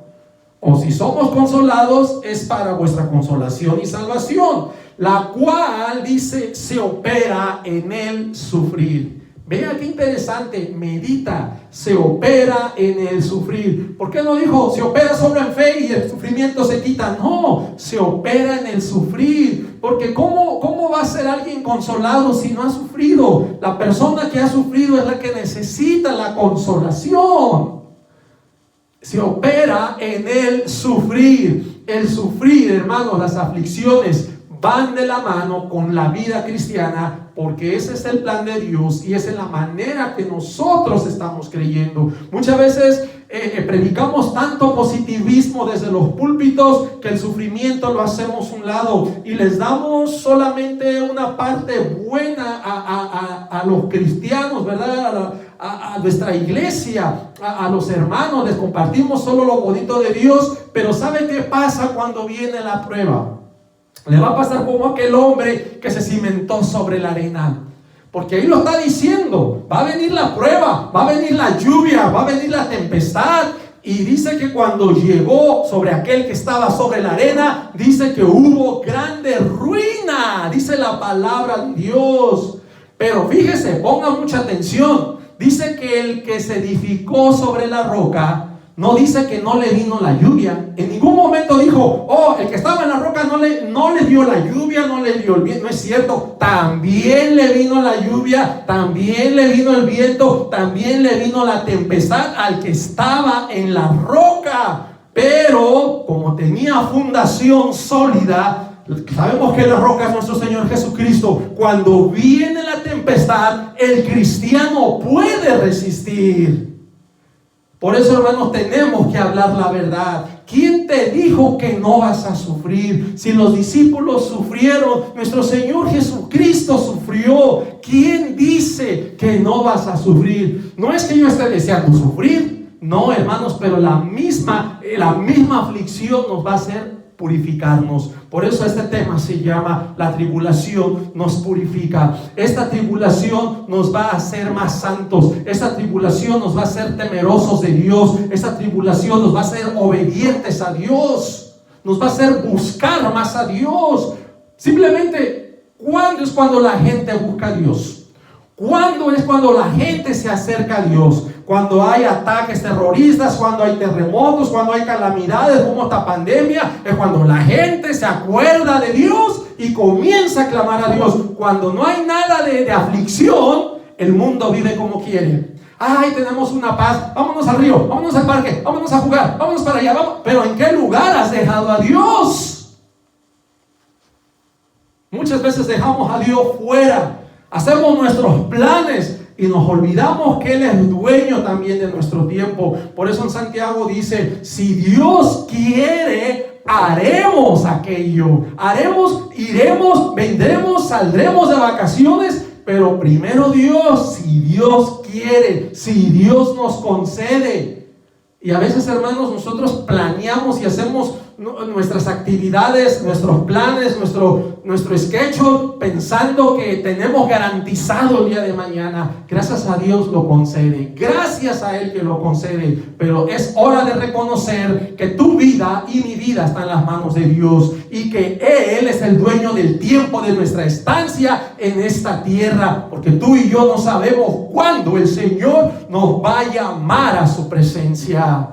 O si somos consolados es para vuestra consolación y salvación, la cual, dice, se opera en el sufrir. Vea qué interesante, medita, se opera en el sufrir. ¿Por qué no dijo se opera solo en fe y el sufrimiento se quita? No, se opera en el sufrir. Porque ¿cómo va a ser alguien consolado si no ha sufrido? La persona que ha sufrido es la que necesita la consolación. Se opera en el sufrir. El sufrir, hermanos, las aflicciones van de la mano con la vida cristiana, porque ese es el plan de Dios y esa es la manera que nosotros estamos creyendo. Muchas veces predicamos tanto positivismo desde los púlpitos que el sufrimiento lo hacemos a un lado y les damos solamente una parte buena a los cristianos, ¿verdad? A nuestra iglesia, a los hermanos, les compartimos solo lo bonito de Dios. Pero ¿sabe qué pasa cuando viene la prueba? Le va a pasar como aquel hombre que se cimentó sobre la arena, porque ahí lo está diciendo: va a venir la prueba, va a venir la lluvia, va a venir la tempestad. Y dice que cuando llegó sobre aquel que estaba sobre la arena, dice que hubo grande ruina, dice la palabra de Dios. Pero fíjese, ponga mucha atención, dice que el que se edificó sobre la roca, no dice que no le vino la lluvia. En ningún momento dijo: oh, el que estaba en la roca no le dio la lluvia, no le dio el viento. No es cierto. También le vino la lluvia, también le vino el viento, también le vino la tempestad al que estaba en la roca. Pero como tenía fundación sólida, sabemos que la roca es nuestro Señor Jesucristo. Cuando viene la tempestad, el cristiano puede resistir. Por eso, hermanos, tenemos que hablar la verdad. ¿Quién te dijo que no vas a sufrir? Si los discípulos sufrieron, nuestro Señor Jesucristo sufrió. ¿Quién dice que no vas a sufrir? No es que yo esté deseando sufrir, no, hermanos, pero la misma aflicción nos va a hacer purificarnos. Por eso este tema se llama: la tribulación nos purifica. Esta tribulación nos va a hacer más santos. Esta tribulación nos va a hacer temerosos de Dios. Esta tribulación nos va a hacer obedientes a Dios. Nos va a hacer buscar más a Dios. Simplemente, ¿cuándo es cuando la gente busca a Dios? ¿Cuándo es cuando la gente se acerca a Dios? Cuando hay ataques terroristas, cuando hay terremotos, cuando hay calamidades como esta pandemia, es cuando la gente se acuerda de Dios y comienza a clamar a Dios. Cuando no hay nada de aflicción, el mundo vive como quiere. Ay, tenemos una paz, vámonos al río, vámonos al parque, vámonos a jugar, vámonos para allá, vamos. Pero ¿en qué lugar has dejado a Dios? Muchas veces dejamos a Dios fuera. Hacemos nuestros planes y nos olvidamos que Él es dueño también de nuestro tiempo. Por eso en Santiago dice: si Dios quiere, haremos aquello. Haremos, iremos, vendremos, saldremos de vacaciones. Pero primero Dios, si Dios quiere, si Dios nos concede. Y a veces, hermanos, nosotros planeamos y hacemos nuestras actividades, nuestros planes, nuestro schedule, pensando que tenemos garantizado el día de mañana. Gracias a Dios lo concede, gracias a Él que lo concede. Pero es hora de reconocer que tu vida y mi vida están en las manos de Dios, y que Él es el dueño del tiempo de nuestra estancia en esta tierra, porque tú y yo no sabemos cuándo el Señor nos va a llamar a su presencia.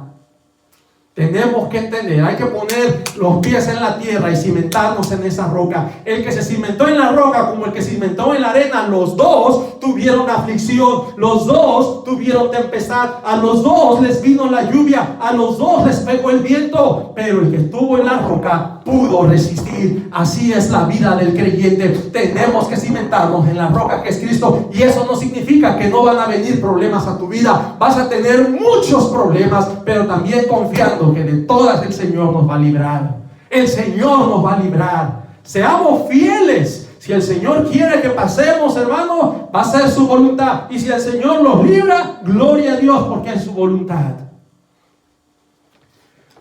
Tenemos que entender, hay que poner los pies en la tierra y cimentarnos en esa roca. El que se cimentó en la roca como el que se cimentó en la arena, los dos tuvieron aflicción, los dos tuvieron tempestad, a los dos les vino la lluvia, a los dos les pegó el viento, pero el que estuvo en la roca pudo resistir. Así es la vida del creyente. Tenemos que cimentarnos en la roca que es Cristo, y eso no significa que no van a venir problemas a tu vida. Vas a tener muchos problemas, pero también confiando que de todas el Señor nos va a librar. El Señor nos va a librar. Seamos fieles. Si el Señor quiere que pasemos, hermano, va a ser su voluntad. Y si el Señor los libra, gloria a Dios, porque es su voluntad.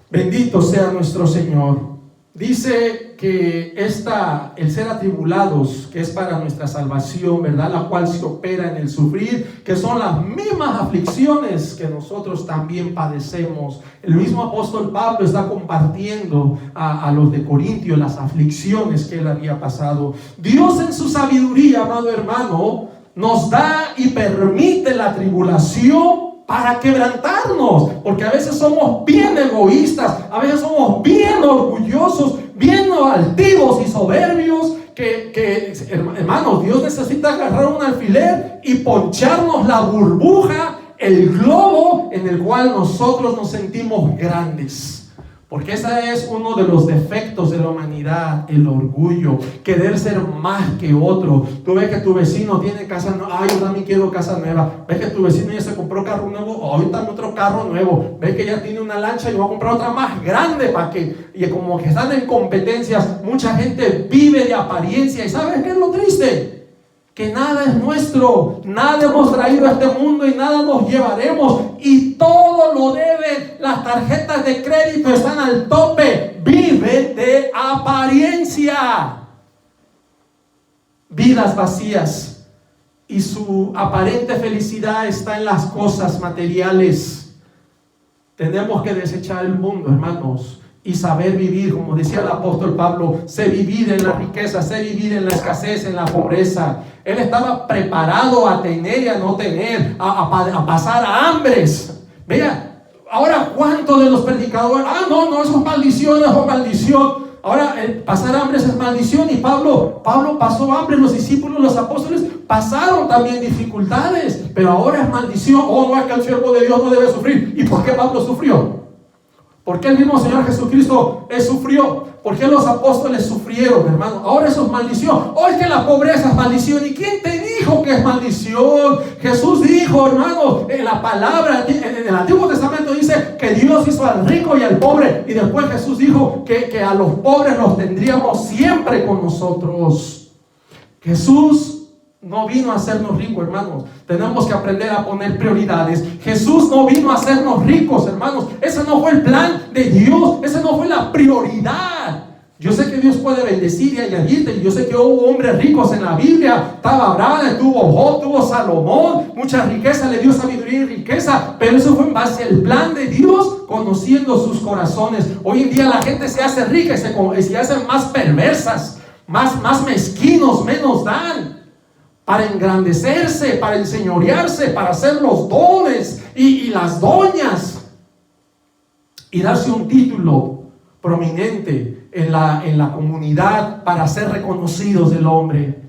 Bendito sea nuestro Señor. Dice que el ser atribulados, que es para nuestra salvación, ¿verdad? La cual se opera en el sufrir, que son las mismas aflicciones que nosotros también padecemos. El mismo apóstol Pablo está compartiendo a los de Corintios las aflicciones que él había pasado. Dios en su sabiduría, amado hermano, nos da y permite la tribulación para quebrantarnos, porque a veces somos bien egoístas, a veces somos bien orgullosos, bien altivos y soberbios, que hermanos, Dios necesita agarrar un alfiler y poncharnos la burbuja, el globo en el cual nosotros nos sentimos grandes. Porque ese es uno de los defectos de la humanidad, el orgullo, querer ser más que otro. Tú ves que tu vecino tiene casa nueva, yo también quiero casa nueva. Ves que tu vecino ya se compró carro nuevo, ahorita otro carro nuevo. Ves que ya tiene una lancha y va a comprar otra más grande para que, y como que están en competencias, mucha gente vive de apariencia. ¿Y sabes qué es lo triste? Que nada es nuestro, nada hemos traído a este mundo y nada nos llevaremos, y todo lo deben. Las tarjetas de crédito están al tope. Vive de apariencia, vidas vacías, y su aparente felicidad está en las cosas materiales. Tenemos que desechar el mundo, hermanos, y saber vivir, como decía el apóstol Pablo, sé vivir en la riqueza, sé vivir en la escasez, en la pobreza. Él estaba preparado a tener y a no tener, a pasar hambres. Vea, ahora cuántos de los predicadores, no, eso es maldición, eso es maldición. Ahora pasar hambres es maldición, y Pablo pasó hambre, los discípulos, los apóstoles pasaron también dificultades, pero ahora es maldición. No, es que el siervo de Dios no debe sufrir. ¿Y por qué Pablo sufrió? ¿Por qué el mismo Señor Jesucristo sufrió? ¿Por qué los apóstoles sufrieron, hermano? Ahora eso es maldición. Es que la pobreza es maldición. ¿Y quién te dijo que es maldición? Jesús dijo, hermano, en la palabra, en el Antiguo Testamento dice que Dios hizo al rico y al pobre. Y después Jesús dijo que a los pobres los tendríamos siempre con nosotros. Jesús no vino a hacernos ricos, hermanos. Tenemos que aprender a poner prioridades. Jesús no vino a hacernos ricos, hermanos. Ese no fue el plan de Dios. Esa no fue la prioridad. Yo sé que Dios puede bendecir y añadirte. Yo sé que hubo hombres ricos en la Biblia. Estaba Abraham, tuvo Job, tuvo Salomón. Mucha riqueza, le dio sabiduría y riqueza. Pero eso fue en base al plan de Dios, conociendo sus corazones. Hoy en día la gente se hace rica y se hacen más perversas, más mezquinos, menos dan, para engrandecerse, para enseñorearse, para hacer los dones y las doñas, y darse un título prominente en la comunidad para ser reconocidos del hombre.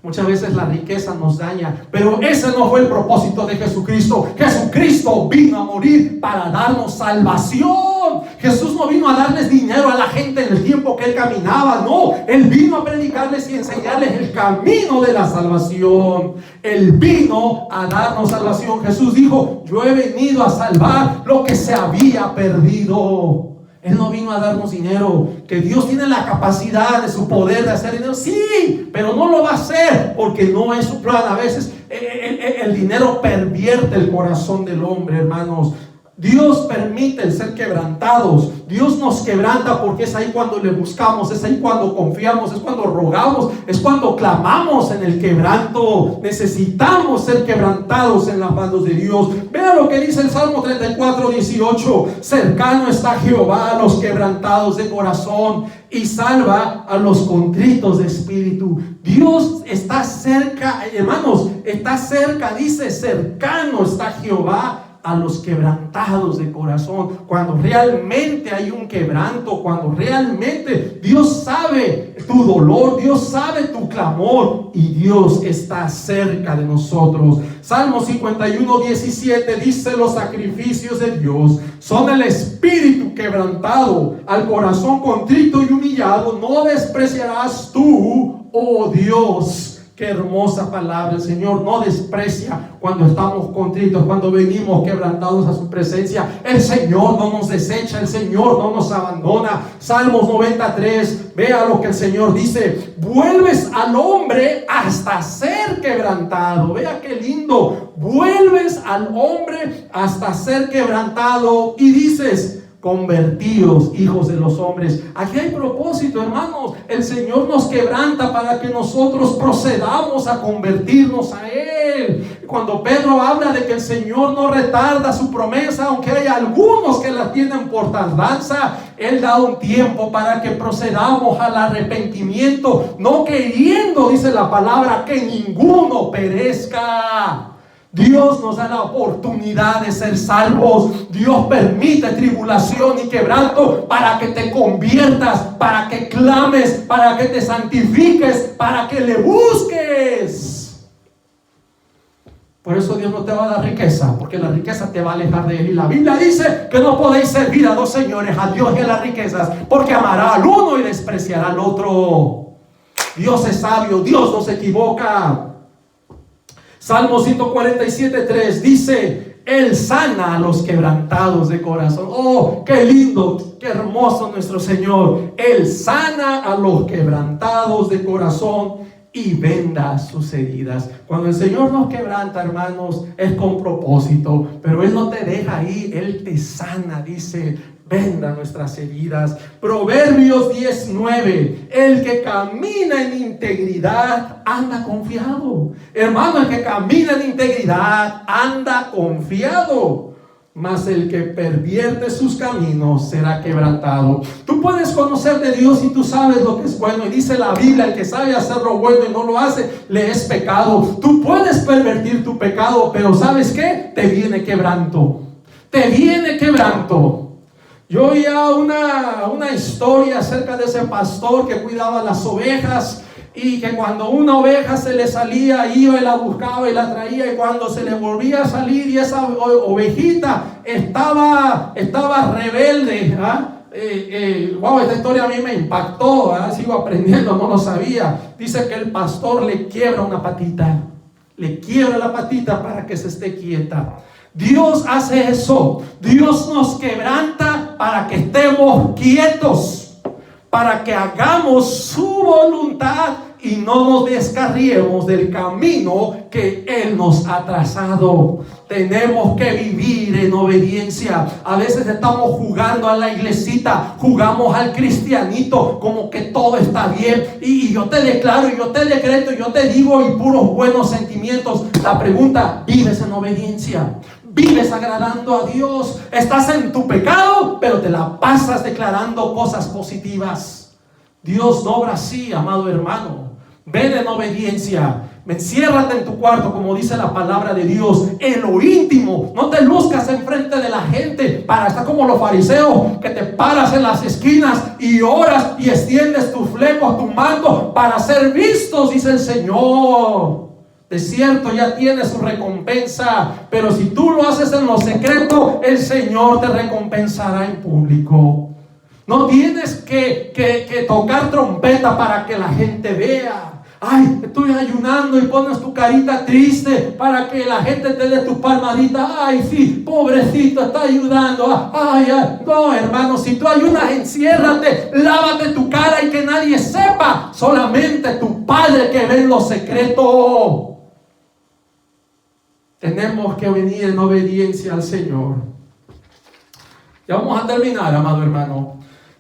Muchas veces la riqueza nos daña, pero ese no fue el propósito de Jesucristo. Jesucristo vino a morir para darnos salvación. Jesús no vino a darles dinero a la gente en el tiempo que Él caminaba, no. Él vino a predicarles y enseñarles el camino de la salvación. Él vino a darnos salvación. Jesús dijo, yo he venido a salvar lo que se había perdido. Él no vino a darnos dinero. Que Dios tiene la capacidad de su poder de hacer dinero, sí, pero no lo va a hacer porque no es su plan. A veces el dinero pervierte el corazón del hombre, hermanos. Dios permite el ser quebrantados. Dios nos quebranta porque es ahí cuando le buscamos, es ahí cuando confiamos, es cuando rogamos, es cuando clamamos en el quebranto. Necesitamos ser quebrantados en las manos de Dios. Vea lo que dice el Salmo 34:18. Cercano está Jehová a los quebrantados de corazón y salva a los contritos de espíritu. Dios está cerca, hermanos, está cerca, dice, cercano está Jehová a los quebrantados de corazón. Cuando realmente hay un quebranto, cuando realmente Dios sabe tu dolor, Dios sabe tu clamor y Dios está cerca de nosotros. Salmo 51:17 dice: los sacrificios de Dios son el espíritu quebrantado, al corazón contrito y humillado no despreciarás tú, oh Dios. Qué hermosa palabra. El Señor no desprecia cuando estamos contritos, cuando venimos quebrantados a su presencia. El Señor no nos desecha, el Señor no nos abandona. Salmos 93, vea lo que el Señor dice: vuelves al hombre hasta ser quebrantado. Vea qué lindo. Vuelves al hombre hasta ser quebrantado y dices: convertíos, hijos de los hombres. Aquí hay propósito, hermanos. El Señor nos quebranta para que nosotros procedamos a convertirnos a Él. Cuando Pedro habla de que el Señor no retarda su promesa, aunque hay algunos que la tienen por tardanza, Él da un tiempo para que procedamos al arrepentimiento, no queriendo, dice la palabra, que ninguno perezca. Dios nos da la oportunidad de ser salvos. Dios permite tribulación y quebranto para que te conviertas, para que clames, para que te santifiques, para que le busques. Por eso Dios no te va a dar riqueza, porque la riqueza te va a alejar de Él. Y la Biblia dice que no podéis servir a dos señores, a Dios y a las riquezas, porque amará al uno y despreciará al otro. Dios es sabio, Dios no se equivoca. Salmo 147:3 dice: Él sana a los quebrantados de corazón. Oh, qué lindo, qué hermoso nuestro Señor. Él sana a los quebrantados de corazón y venda sus heridas. Cuando el Señor nos quebranta, hermanos, es con propósito, pero Él no te deja ahí, Él te sana, dice: venda nuestras heridas. Proverbios 10:9: el que camina en integridad anda confiado. Hermano, el que camina en integridad anda confiado, mas el que pervierte sus caminos será quebrantado. Tú puedes conocer de Dios y tú sabes lo que es bueno, y dice la Biblia: el que sabe hacer lo bueno y no lo hace, le es pecado. Tú puedes pervertir tu pecado, pero ¿sabes qué? Te viene quebranto. Te viene quebranto. Yo oía una historia acerca de ese pastor que cuidaba las ovejas, y que cuando una oveja se le salía, iba y la buscaba y la traía, y cuando se le volvía a salir y esa ovejita estaba rebelde, wow, esta historia a mí me impactó, sigo aprendiendo, no lo sabía. Dice que el pastor le quiebra una patita, le quiebra la patita para que se esté quieta. Dios hace eso. Dios nos quebranta para que estemos quietos, para que hagamos su voluntad y no nos descarriemos del camino que Él nos ha trazado. Tenemos que vivir en obediencia. A veces estamos jugando a la iglesita, jugamos al cristianito como que todo está bien, y yo te declaro, y yo te decreto, y yo te digo, y puros buenos sentimientos. La pregunta: ¿vives en obediencia? ¿Vives agradando a Dios? Estás en tu pecado, pero te la pasas declarando cosas positivas. Dios no obra así, amado hermano. Ven en obediencia. Enciérrate en tu cuarto, como dice la palabra de Dios, en lo íntimo. No te luzcas enfrente de la gente para estar como los fariseos, que te paras en las esquinas y oras y extiendes tus flecos, tu manto, para ser vistos, dice el Señor. De cierto, ya tienes su recompensa, pero si tú lo haces en lo secreto, el Señor te recompensará en público. No tienes que tocar trompeta para que la gente vea. Ay, estoy ayunando, y pones tu carita triste para que la gente te dé tu palmadita. Ay, sí, pobrecito, está ayudando. Ay, no, hermano, si tú ayunas, enciérrate, lávate tu cara y que nadie sepa, solamente tu Padre que ve en lo secreto. Tenemos que venir en obediencia al Señor. Ya vamos a terminar, amado hermano.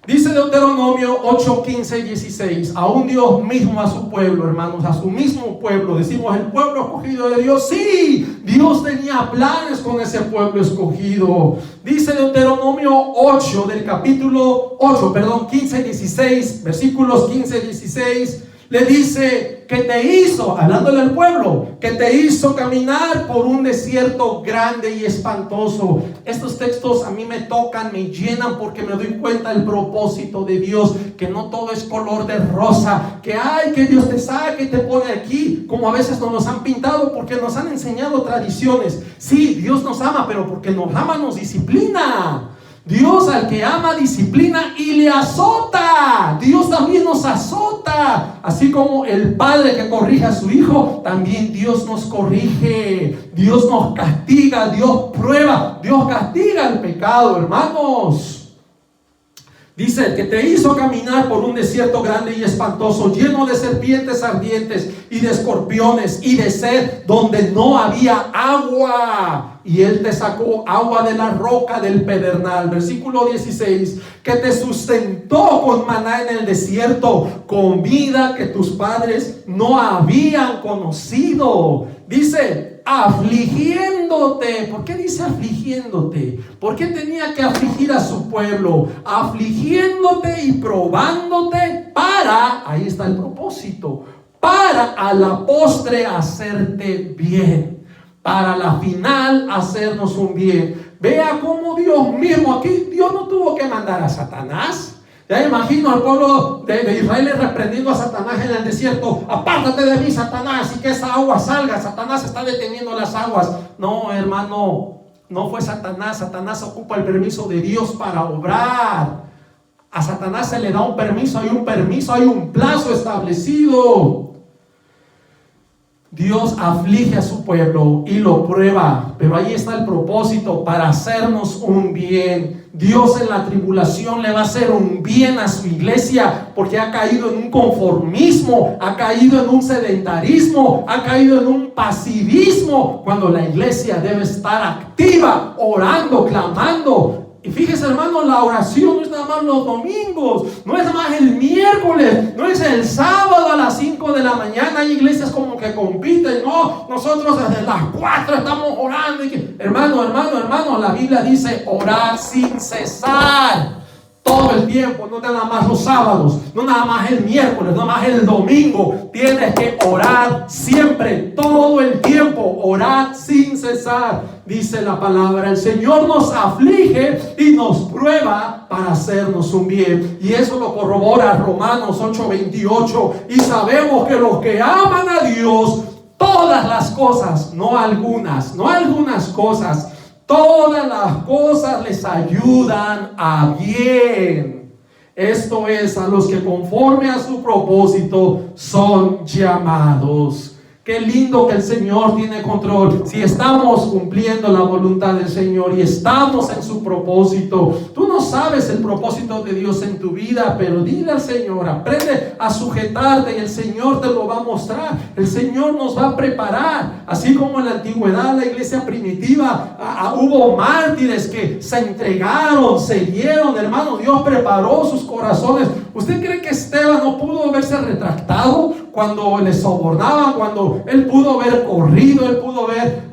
Dice Deuteronomio 8, 15 y 16: aún Dios mismo a su pueblo, hermanos, a su mismo pueblo. Decimos, el pueblo escogido de Dios. Sí, Dios tenía planes con ese pueblo escogido. Dice Deuteronomio 8, del capítulo 8, 15 y 16, versículos 15 y 16. Le dice: que te hizo, hablándole al pueblo, que te hizo caminar por un desierto grande y espantoso. Estos textos a mí me tocan, me llenan, porque me doy cuenta del propósito de Dios, que no todo es color de rosa, que ay, que Dios te saque y te pone aquí, como a veces nos han pintado, porque nos han enseñado tradiciones. Sí, Dios nos ama, pero porque nos ama nos disciplina. Dios al que ama disciplina y le azota. Dios también nos azota. Así como el padre que corrige a su hijo, también Dios nos corrige. Dios nos castiga, Dios prueba, Dios castiga el pecado, hermanos. Dice que te hizo caminar por un desierto grande y espantoso, lleno de serpientes ardientes y de escorpiones y de sed, donde no había agua. Y Él te sacó agua de la roca del pedernal. Versículo 16. Que te sustentó con maná en el desierto, comida que tus padres no habían conocido. Dice, afligiéndote. ¿Por qué dice afligiéndote? ¿Por qué tenía que afligir a su pueblo? Afligiéndote y probándote para, ahí está el propósito, para a la postre hacerte bien. Para la final hacernos un bien. Vea cómo Dios mismo, aquí Dios no tuvo que mandar a Satanás. Ya imagino al pueblo de Israel reprendiendo a Satanás en el desierto. Apártate de mí, Satanás, y que esa agua salga. Satanás está deteniendo las aguas. No, hermano, no fue Satanás. Satanás ocupa el permiso de Dios para obrar. A Satanás se le da un permiso, hay un plazo establecido. Dios aflige a su pueblo y lo prueba, pero ahí está el propósito, para hacernos un bien. Dios en la tribulación le va a hacer un bien a su iglesia, porque ha caído en un conformismo, ha caído en un sedentarismo, ha caído en un pasivismo, cuando la iglesia debe estar activa, orando, clamando. Y fíjese, hermano, la oración no es nada más los domingos, no es nada más el miércoles, no es el sábado a las 5 de la mañana. Hay iglesias como que compiten. No, nosotros desde las 4 estamos orando. Hermano, la Biblia dice orar sin cesar. Todo el tiempo, no nada más los sábados, no nada más el miércoles, no nada más el domingo. Tienes que orar siempre, todo el tiempo, orar sin cesar. Dice la palabra, el Señor nos aflige y nos prueba para hacernos un bien. Y eso lo corrobora Romanos 8:28. Y sabemos que los que aman a Dios, todas las cosas, no algunas cosas, todas las cosas les ayudan a bien. Esto es, a los que conforme a su propósito son llamados. Qué lindo que el Señor tiene control. Si estamos cumpliendo la voluntad del Señor y estamos en su propósito. Tú no sabes el propósito de Dios en tu vida, pero dile al Señor, aprende a sujetarte y el Señor te lo va a mostrar. El Señor nos va a preparar. Así como en la antigüedad, la iglesia primitiva, hubo mártires que se entregaron, se dieron. Hermano, Dios preparó sus corazones. ¿Usted cree que Esteban no pudo haberse retractado cuando le sobornaban, cuando él pudo haber corrido, él pudo haber,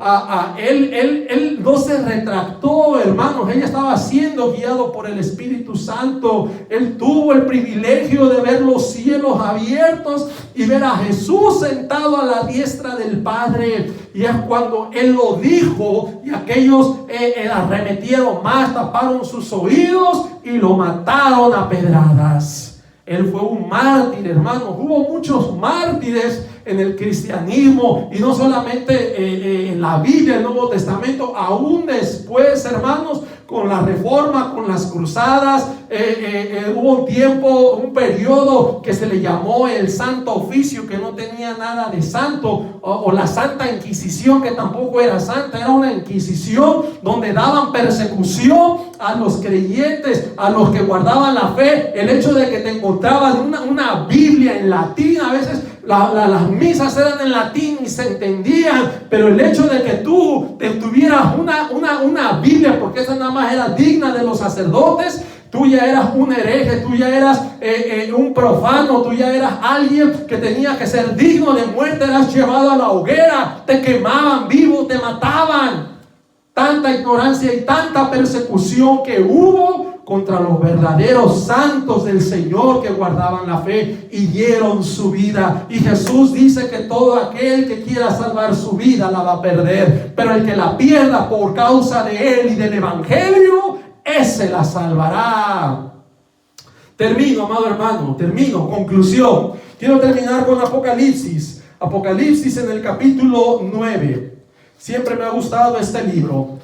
él no se retractó, hermanos? Él estaba siendo guiado por el Espíritu Santo. Él tuvo el privilegio de ver los cielos abiertos y ver a Jesús sentado a la diestra del Padre. Y es cuando él lo dijo y aquellos arremetieron más, taparon sus oídos y lo mataron a pedradas. Él fue un mártir, hermanos. Hubo muchos mártires en el cristianismo, y no solamente en la Biblia, el Nuevo Testamento, aún después, hermanos, con la Reforma, con las cruzadas. Hubo un tiempo, un periodo que se le llamó el Santo Oficio, que no tenía nada de santo, o la Santa Inquisición, que tampoco era santa, era una inquisición donde daban persecución a los creyentes, a los que guardaban la fe. El hecho de que te encontraban una Biblia en latín, a veces las misas eran en latín y se entendían, pero el hecho de que tú tuvieras una Biblia, porque esa nada más era digna de los sacerdotes, tú ya eras un hereje, tú ya eras un profano, tú ya eras alguien que tenía que ser digno de muerte. Eras llevado a la hoguera, te quemaban vivo, te mataban. Tanta ignorancia y tanta persecución que hubo contra los verdaderos santos del Señor que guardaban la fe y dieron su vida. Y Jesús dice que todo aquel que quiera salvar su vida la va a perder, pero el que la pierda por causa de Él y del Evangelio, ese la salvará. Termino, amado hermano, conclusión. Quiero terminar con Apocalipsis. Apocalipsis en el capítulo 9. Siempre me ha gustado este libro.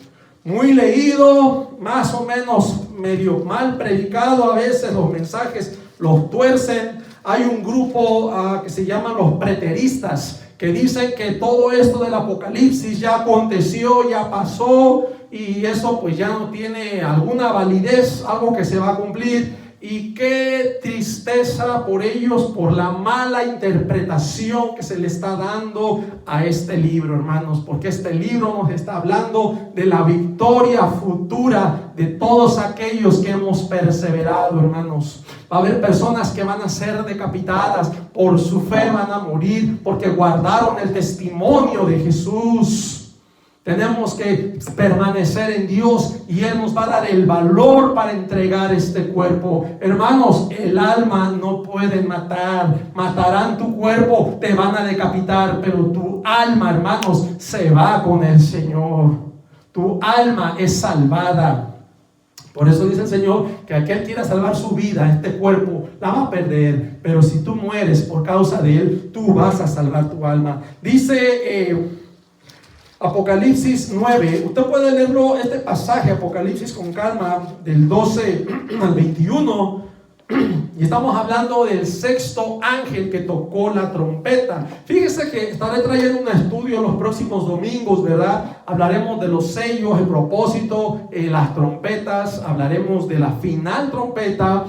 Muy leído, más o menos medio mal predicado. A veces los mensajes los tuercen. Hay un grupo que se llaman los preteristas, que dicen que todo esto del Apocalipsis ya aconteció, ya pasó, y eso pues ya no tiene alguna validez, algo que se va a cumplir. Y qué tristeza por ellos, por la mala interpretación que se le está dando a este libro, hermanos, porque este libro nos está hablando de la victoria futura de todos aquellos que hemos perseverado, hermanos. Va a haber personas que van a ser decapitadas por su fe, van a morir porque guardaron el testimonio de Jesús. Tenemos que permanecer en Dios y Él nos va a dar el valor para entregar este cuerpo. Hermanos, el alma no pueden matar. Matarán tu cuerpo, te van a decapitar, pero tu alma, hermanos, se va con el Señor. Tu alma es salvada. Por eso dice el Señor que aquel quiera salvar su vida, este cuerpo, la va a perder. Pero si tú mueres por causa de Él, tú vas a salvar tu alma. Dice Apocalipsis 9, usted puede leerlo, este pasaje, Apocalipsis, con calma, del 12 al 21, y estamos hablando del sexto ángel que tocó la trompeta. Fíjese que estaré trayendo un estudio los próximos domingos, ¿verdad? Hablaremos de los sellos, el propósito, las trompetas, hablaremos de la final trompeta,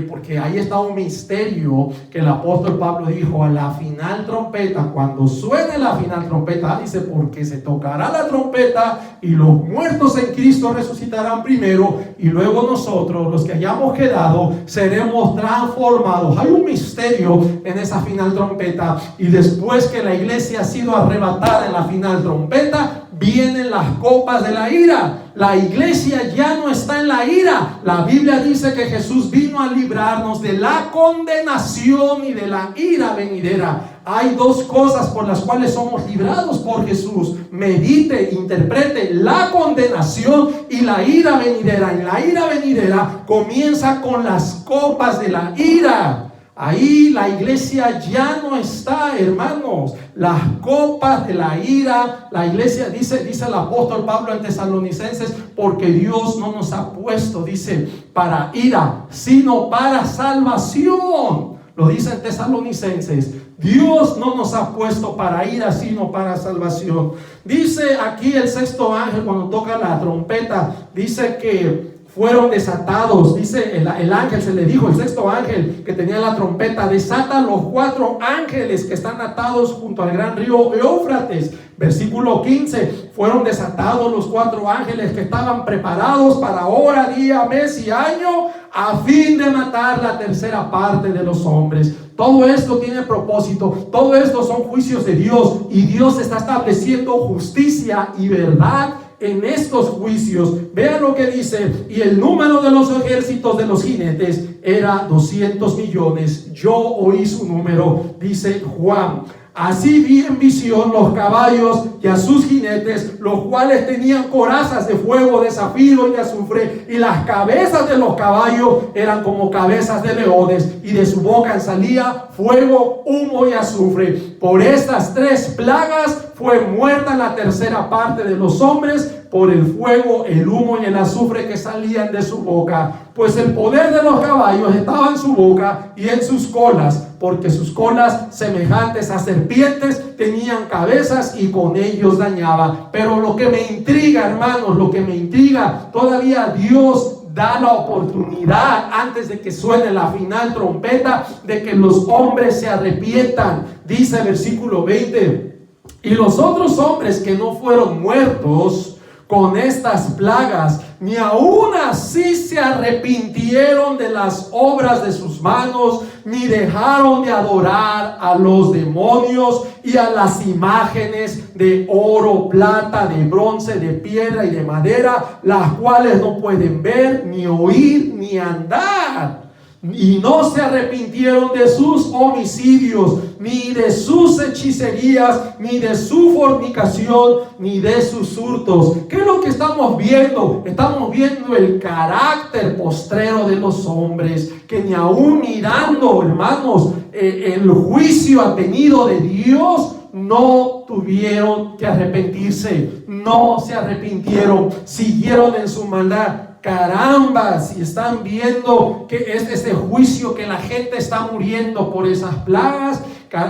porque ahí está un misterio que el apóstol Pablo dijo: a la final trompeta, cuando suene la final trompeta, dice, porque se tocará la trompeta y los muertos en Cristo resucitarán primero, y luego nosotros, los que hayamos quedado, seremos transformados. Hay un misterio en esa final trompeta, y después que la iglesia ha sido arrebatada en la final trompeta, vienen las copas de la ira. La iglesia ya no está en la ira. La Biblia dice que Jesús vino a librarnos de la condenación y de la ira venidera. Hay dos cosas por las cuales somos librados por Jesús. Medite, interprete la condenación y la ira venidera. En la ira venidera comienza con las copas de la ira. Ahí la iglesia ya no está, hermanos. Las copas de la ira, la iglesia, dice el apóstol Pablo en Tesalonicenses, porque Dios no nos ha puesto, dice, para ira, sino para salvación. Lo dice en Tesalonicenses. Dios no nos ha puesto para ira, sino para salvación. Dice aquí el sexto ángel, cuando toca la trompeta, dice que fueron desatados. Dice el ángel, se le dijo, el sexto ángel que tenía la trompeta: desata los 4 ángeles que están atados junto al gran río Éufrates. Versículo 15, fueron desatados los 4 ángeles que estaban preparados para hora, día, mes y año, a fin de matar la tercera parte de los hombres. Todo esto tiene propósito, todo esto son juicios de Dios, y Dios está estableciendo justicia y verdad en estos juicios. Vean lo que dice: y el número de los ejércitos de los jinetes era 200 millones. Yo oí su número, dice Juan. Así vi en visión los caballos y a sus jinetes, los cuales tenían corazas de fuego, de zafiro y de azufre, y las cabezas de los caballos eran como cabezas de leones, y de su boca salía fuego, humo y azufre. Por estas 3 plagas fue muerta la tercera parte de los hombres, por el fuego, el humo y el azufre que salían de su boca. Pues el poder de los caballos estaba en su boca y en sus colas, porque sus colas, semejantes a serpientes, tenían cabezas, y con ellos dañaba. Pero lo que me intriga, hermanos, lo que me intriga, todavía Dios da la oportunidad, antes de que suene la final trompeta, de que los hombres se arrepientan. Dice el versículo 20: y los otros hombres que no fueron muertos con estas plagas, ni aún así se arrepienten arrepintieron de las obras de sus manos, ni dejaron de adorar a los demonios y a las imágenes de oro, plata, de bronce, de piedra y de madera, las cuales no pueden ver, ni oír, ni andar. Y no se arrepintieron de sus homicidios, ni de sus hechicerías, ni de su fornicación, ni de sus hurtos. ¿Qué es lo que estamos viendo? Estamos viendo el carácter postrero de los hombres, que ni aún mirando, hermanos, el juicio ha venido de Dios, no tuvieron que arrepentirse, no se arrepintieron, siguieron en su maldad. Caramba, si están viendo que es este juicio, que la gente está muriendo por esas plagas,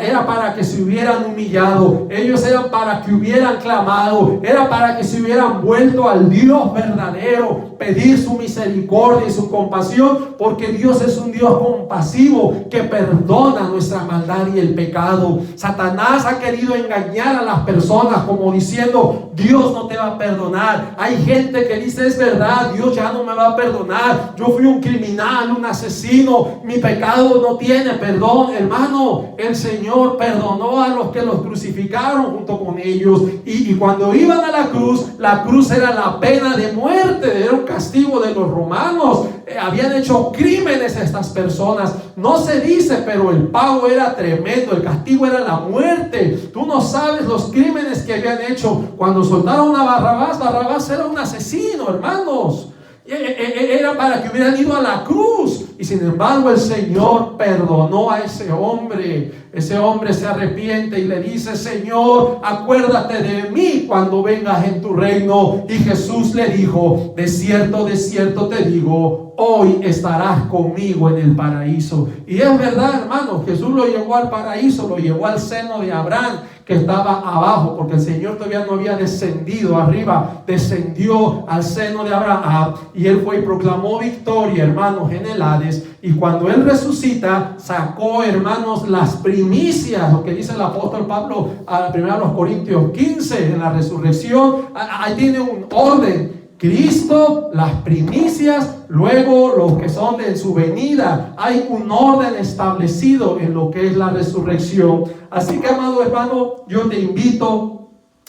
era para que se hubieran humillado, ellos eran para que hubieran clamado, era para que se hubieran vuelto al Dios verdadero, pedir su misericordia y su compasión, porque Dios es un Dios compasivo que perdona nuestra maldad y el pecado. Satanás ha querido engañar a las personas como diciendo: Dios no te va a perdonar. Hay gente que dice: es verdad, Dios ya no me va a perdonar, yo fui un criminal, un asesino, mi pecado no tiene perdón. Hermano, el Señor perdonó a los que los crucificaron junto con ellos, y cuando iban a la cruz era la pena de muerte, era un castigo de los romanos. Habían hecho crímenes estas personas, no se dice, pero el pago era tremendo, el castigo era la muerte. Tú no sabes los crímenes que habían hecho. Cuando soltaron a Barrabás era un asesino, hermanos. Era para que hubieran ido a la cruz, y sin embargo el Señor perdonó a ese hombre. Ese hombre se arrepiente y le dice: Señor, acuérdate de mí cuando vengas en tu reino. Y Jesús le dijo: de cierto te digo, hoy estarás conmigo en el paraíso. Y es verdad, hermano, Jesús lo llevó al paraíso, lo llevó al seno de Abraham, que estaba abajo, porque el Señor todavía no había descendido arriba, descendió al seno de Abraham, y él fue y proclamó victoria, hermanos, en el Hades. Y cuando él resucita, sacó, hermanos, las primicias, lo que dice el apóstol Pablo a 1 Corintios 15, en la resurrección. Ahí tiene un orden: Cristo, las primicias, luego los que son de su venida. Hay un orden establecido en lo que es la resurrección. Así que, amado hermano, yo te invito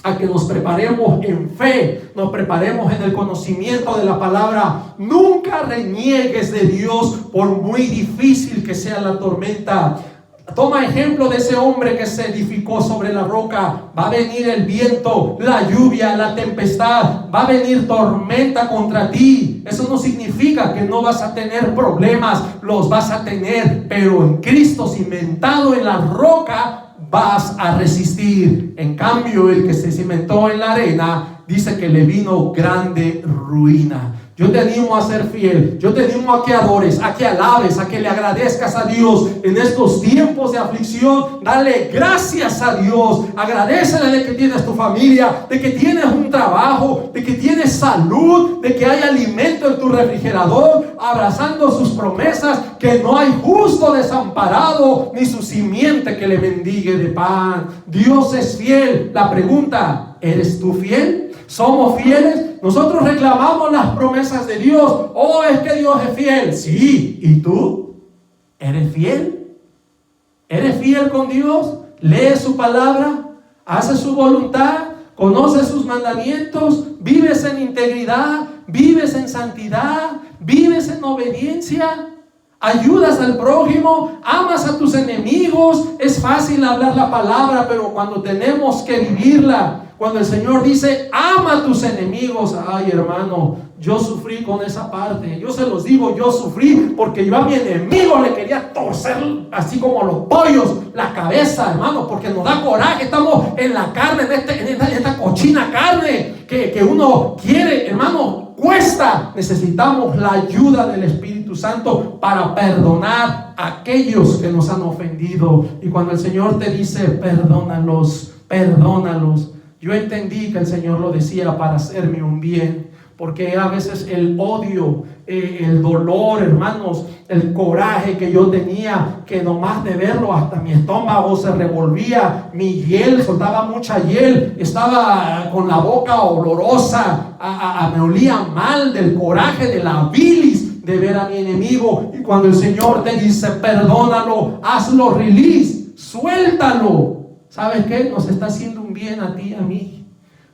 a que nos preparemos en fe, nos preparemos en el conocimiento de la palabra. Nunca reniegues de Dios, por muy difícil que sea la tormenta. Toma ejemplo de ese hombre que se edificó sobre la roca. Va a venir el viento, la lluvia, la tempestad, va a venir tormenta contra ti. Eso no significa que no vas a tener problemas, los vas a tener, pero en Cristo, cimentado en la roca, vas a resistir. En cambio, el que se cimentó en la arena, dice que le vino grande ruina. Yo te animo a ser fiel, yo te animo a que adores, a que alabes, a que le agradezcas a Dios en estos tiempos de aflicción. Dale gracias a Dios, agradécele de que tienes tu familia, de que tienes un trabajo, de que tienes salud, de que hay alimento en tu refrigerador, abrazando sus promesas, que no hay justo desamparado, ni su simiente que le mendigue de pan. Dios es fiel. La pregunta: ¿eres tú fiel? ¿Somos fieles? Nosotros reclamamos las promesas de Dios. Oh, es que Dios es fiel. Sí, ¿y tú? ¿Eres fiel? ¿Eres fiel con Dios? ¿Lees su palabra? ¿Haces su voluntad? ¿Conoces sus mandamientos? ¿Vives en integridad? ¿Vives en santidad? ¿Vives en obediencia? ¿Ayudas al prójimo? ¿Amas a tus enemigos? Es fácil hablar la palabra, pero cuando tenemos que vivirla, cuando el Señor dice: ama a tus enemigos, ay, hermano, yo sufrí con esa parte. Yo se los digo, yo sufrí porque yo a mi enemigo le quería torcer, así como los pollos, la cabeza, hermano, porque nos da coraje. Estamos en la carne, en esta cochina carne que uno quiere, hermano. Cuesta. Necesitamos la ayuda del Espíritu Santo para perdonar a aquellos que nos han ofendido. Y cuando el Señor te dice: perdónalos, perdónalos, yo entendí que el Señor lo decía para hacerme un bien, porque a veces el odio, el dolor, hermanos, el coraje que yo tenía, que nomás de verlo hasta mi estómago se revolvía, mi hiel, soltaba mucha hiel, estaba con la boca olorosa, me olía mal del coraje, de la bilis, de ver a mi enemigo. Y cuando el Señor te dice perdónalo, hazlo release, suéltalo, ¿sabes qué? Nos está haciendo un bien a ti y a mí,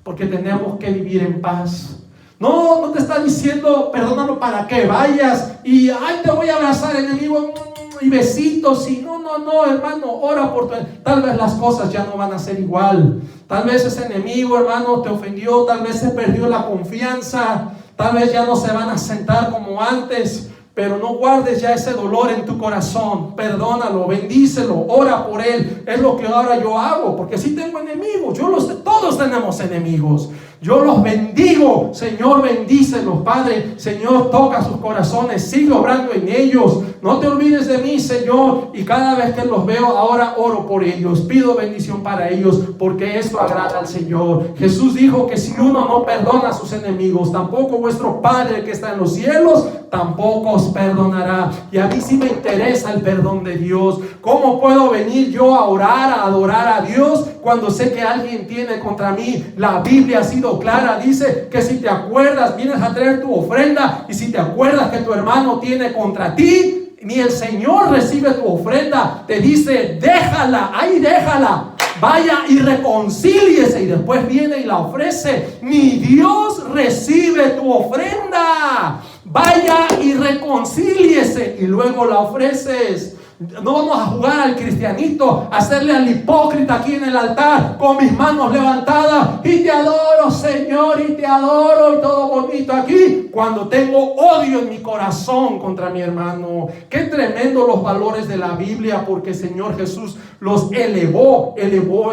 porque tenemos que vivir en paz. No te está diciendo perdónalo para que vayas y ay, te voy a abrazar, enemigo, y besitos, y no, hermano, ora por tu... Tal vez las cosas ya no van a ser igual. Tal vez ese enemigo, hermano, te ofendió, tal vez se perdió la confianza, tal vez ya no se van a sentar como antes. Pero no guardes ya ese dolor en tu corazón. Perdónalo, bendícelo, ora por él. Es lo que ahora yo hago, porque sí tengo enemigos. Todos tenemos enemigos. Yo los bendigo. Señor, bendícelos, Padre. Señor, toca sus corazones, sigue obrando en ellos. No te olvides de mí, Señor. Y cada vez que los veo, ahora oro por ellos. Pido bendición para ellos, porque esto agrada al Señor. Jesús dijo que si uno no perdona a sus enemigos, tampoco vuestro Padre que está en los cielos tampoco os perdonará. Y a mí sí me interesa el perdón de Dios. ¿Cómo puedo venir yo a orar, a adorar a Dios cuando sé que alguien tiene contra mí? La Biblia ha sido clara, dice que si te acuerdas, vienes a traer tu ofrenda, y si te acuerdas que tu hermano tiene contra ti, ni el Señor recibe tu ofrenda. Te dice, déjala, ahí déjala, vaya y reconcíliese, y después viene y la ofrece. Ni Dios recibe tu ofrenda. Vaya y reconcíliese y luego la ofreces. No vamos a jugar al cristianito, a hacerle al hipócrita aquí en el altar con mis manos levantadas y te adoro, Señor, y te adoro, y todo bonito aquí, cuando tengo odio en mi corazón contra mi hermano. Qué tremendo los valores de la Biblia, porque el Señor Jesús los elevó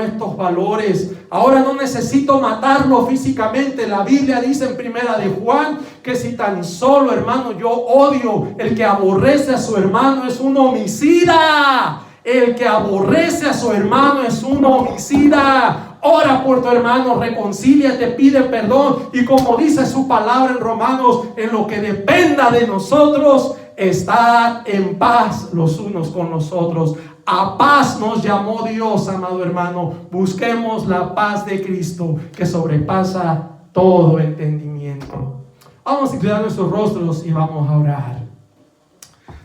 estos valores. Ahora no necesito matarlo físicamente. La Biblia dice en Primera de Juan que si tan solo, hermano, yo odio, el que aborrece a su hermano es un homicida. El que aborrece a su hermano es un homicida. Ora por tu hermano, reconcíliate, pide perdón, y como dice su palabra en Romanos, en lo que dependa de nosotros, estad en paz los unos con los otros. A paz nos llamó Dios, amado hermano. Busquemos la paz de Cristo, que sobrepasa todo entendimiento. Vamos a inclinar nuestros rostros y vamos a orar.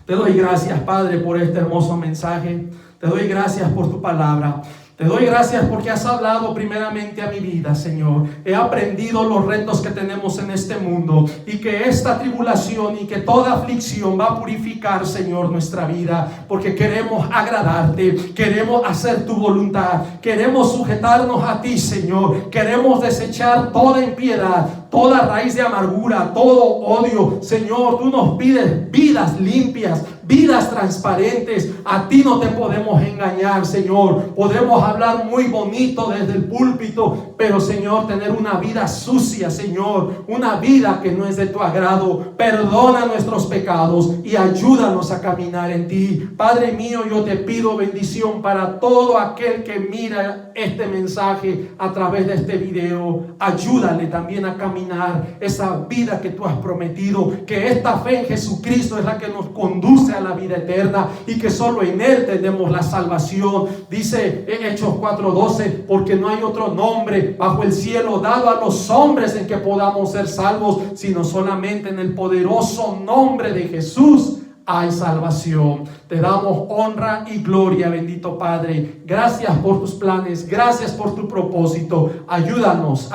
Te doy gracias, Padre, por este hermoso mensaje. Te doy gracias por tu palabra. Te doy gracias porque has hablado primeramente a mi vida, Señor. He aprendido los retos que tenemos en este mundo, y que esta tribulación y que toda aflicción va a purificar, Señor, nuestra vida, porque queremos agradarte, queremos hacer tu voluntad, queremos sujetarnos a ti, Señor. Queremos desechar toda impiedad, toda raíz de amargura, todo odio. Señor, tú nos pides vidas limpias, vidas transparentes. A ti no te podemos engañar, Señor. Podemos hablar muy bonito desde el púlpito, pero, Señor, tener una vida sucia, Señor, una vida que no es de tu agrado. Perdona nuestros pecados y ayúdanos a caminar en ti. Padre mío, yo te pido bendición para todo aquel que mira este mensaje a través de este video. Ayúdale también a caminar esa vida que tú has prometido, que esta fe en Jesucristo es la que nos conduce a la vida eterna, y que solo en Él tenemos la salvación. Dice en Hechos 4:12, porque no hay otro nombre bajo el cielo dado a los hombres en que podamos ser salvos, sino solamente en el poderoso nombre de Jesús hay salvación. Te damos honra y gloria, bendito Padre. Gracias por tus planes, gracias por tu propósito. Ayúdanos,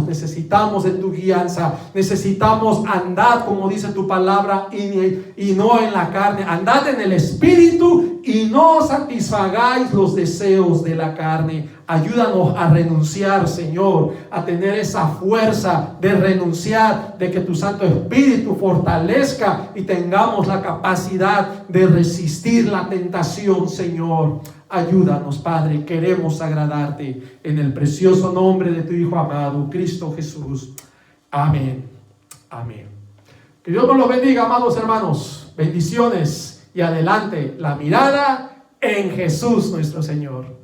necesitamos de tu guianza, necesitamos andar como dice tu palabra, y no en la carne. Andad en el Espíritu y no satisfagáis los deseos de la carne. Ayúdanos a renunciar, Señor, a tener esa fuerza de renunciar, de que tu Santo Espíritu fortalezca y tengamos la capacidad de resistir la tentación, Señor. Ayúdanos, Padre, queremos agradarte, en el precioso nombre de tu Hijo amado, Cristo Jesús. Amén. Amén. Que Dios nos los bendiga, amados hermanos. Bendiciones, y adelante, la mirada en Jesús nuestro Señor.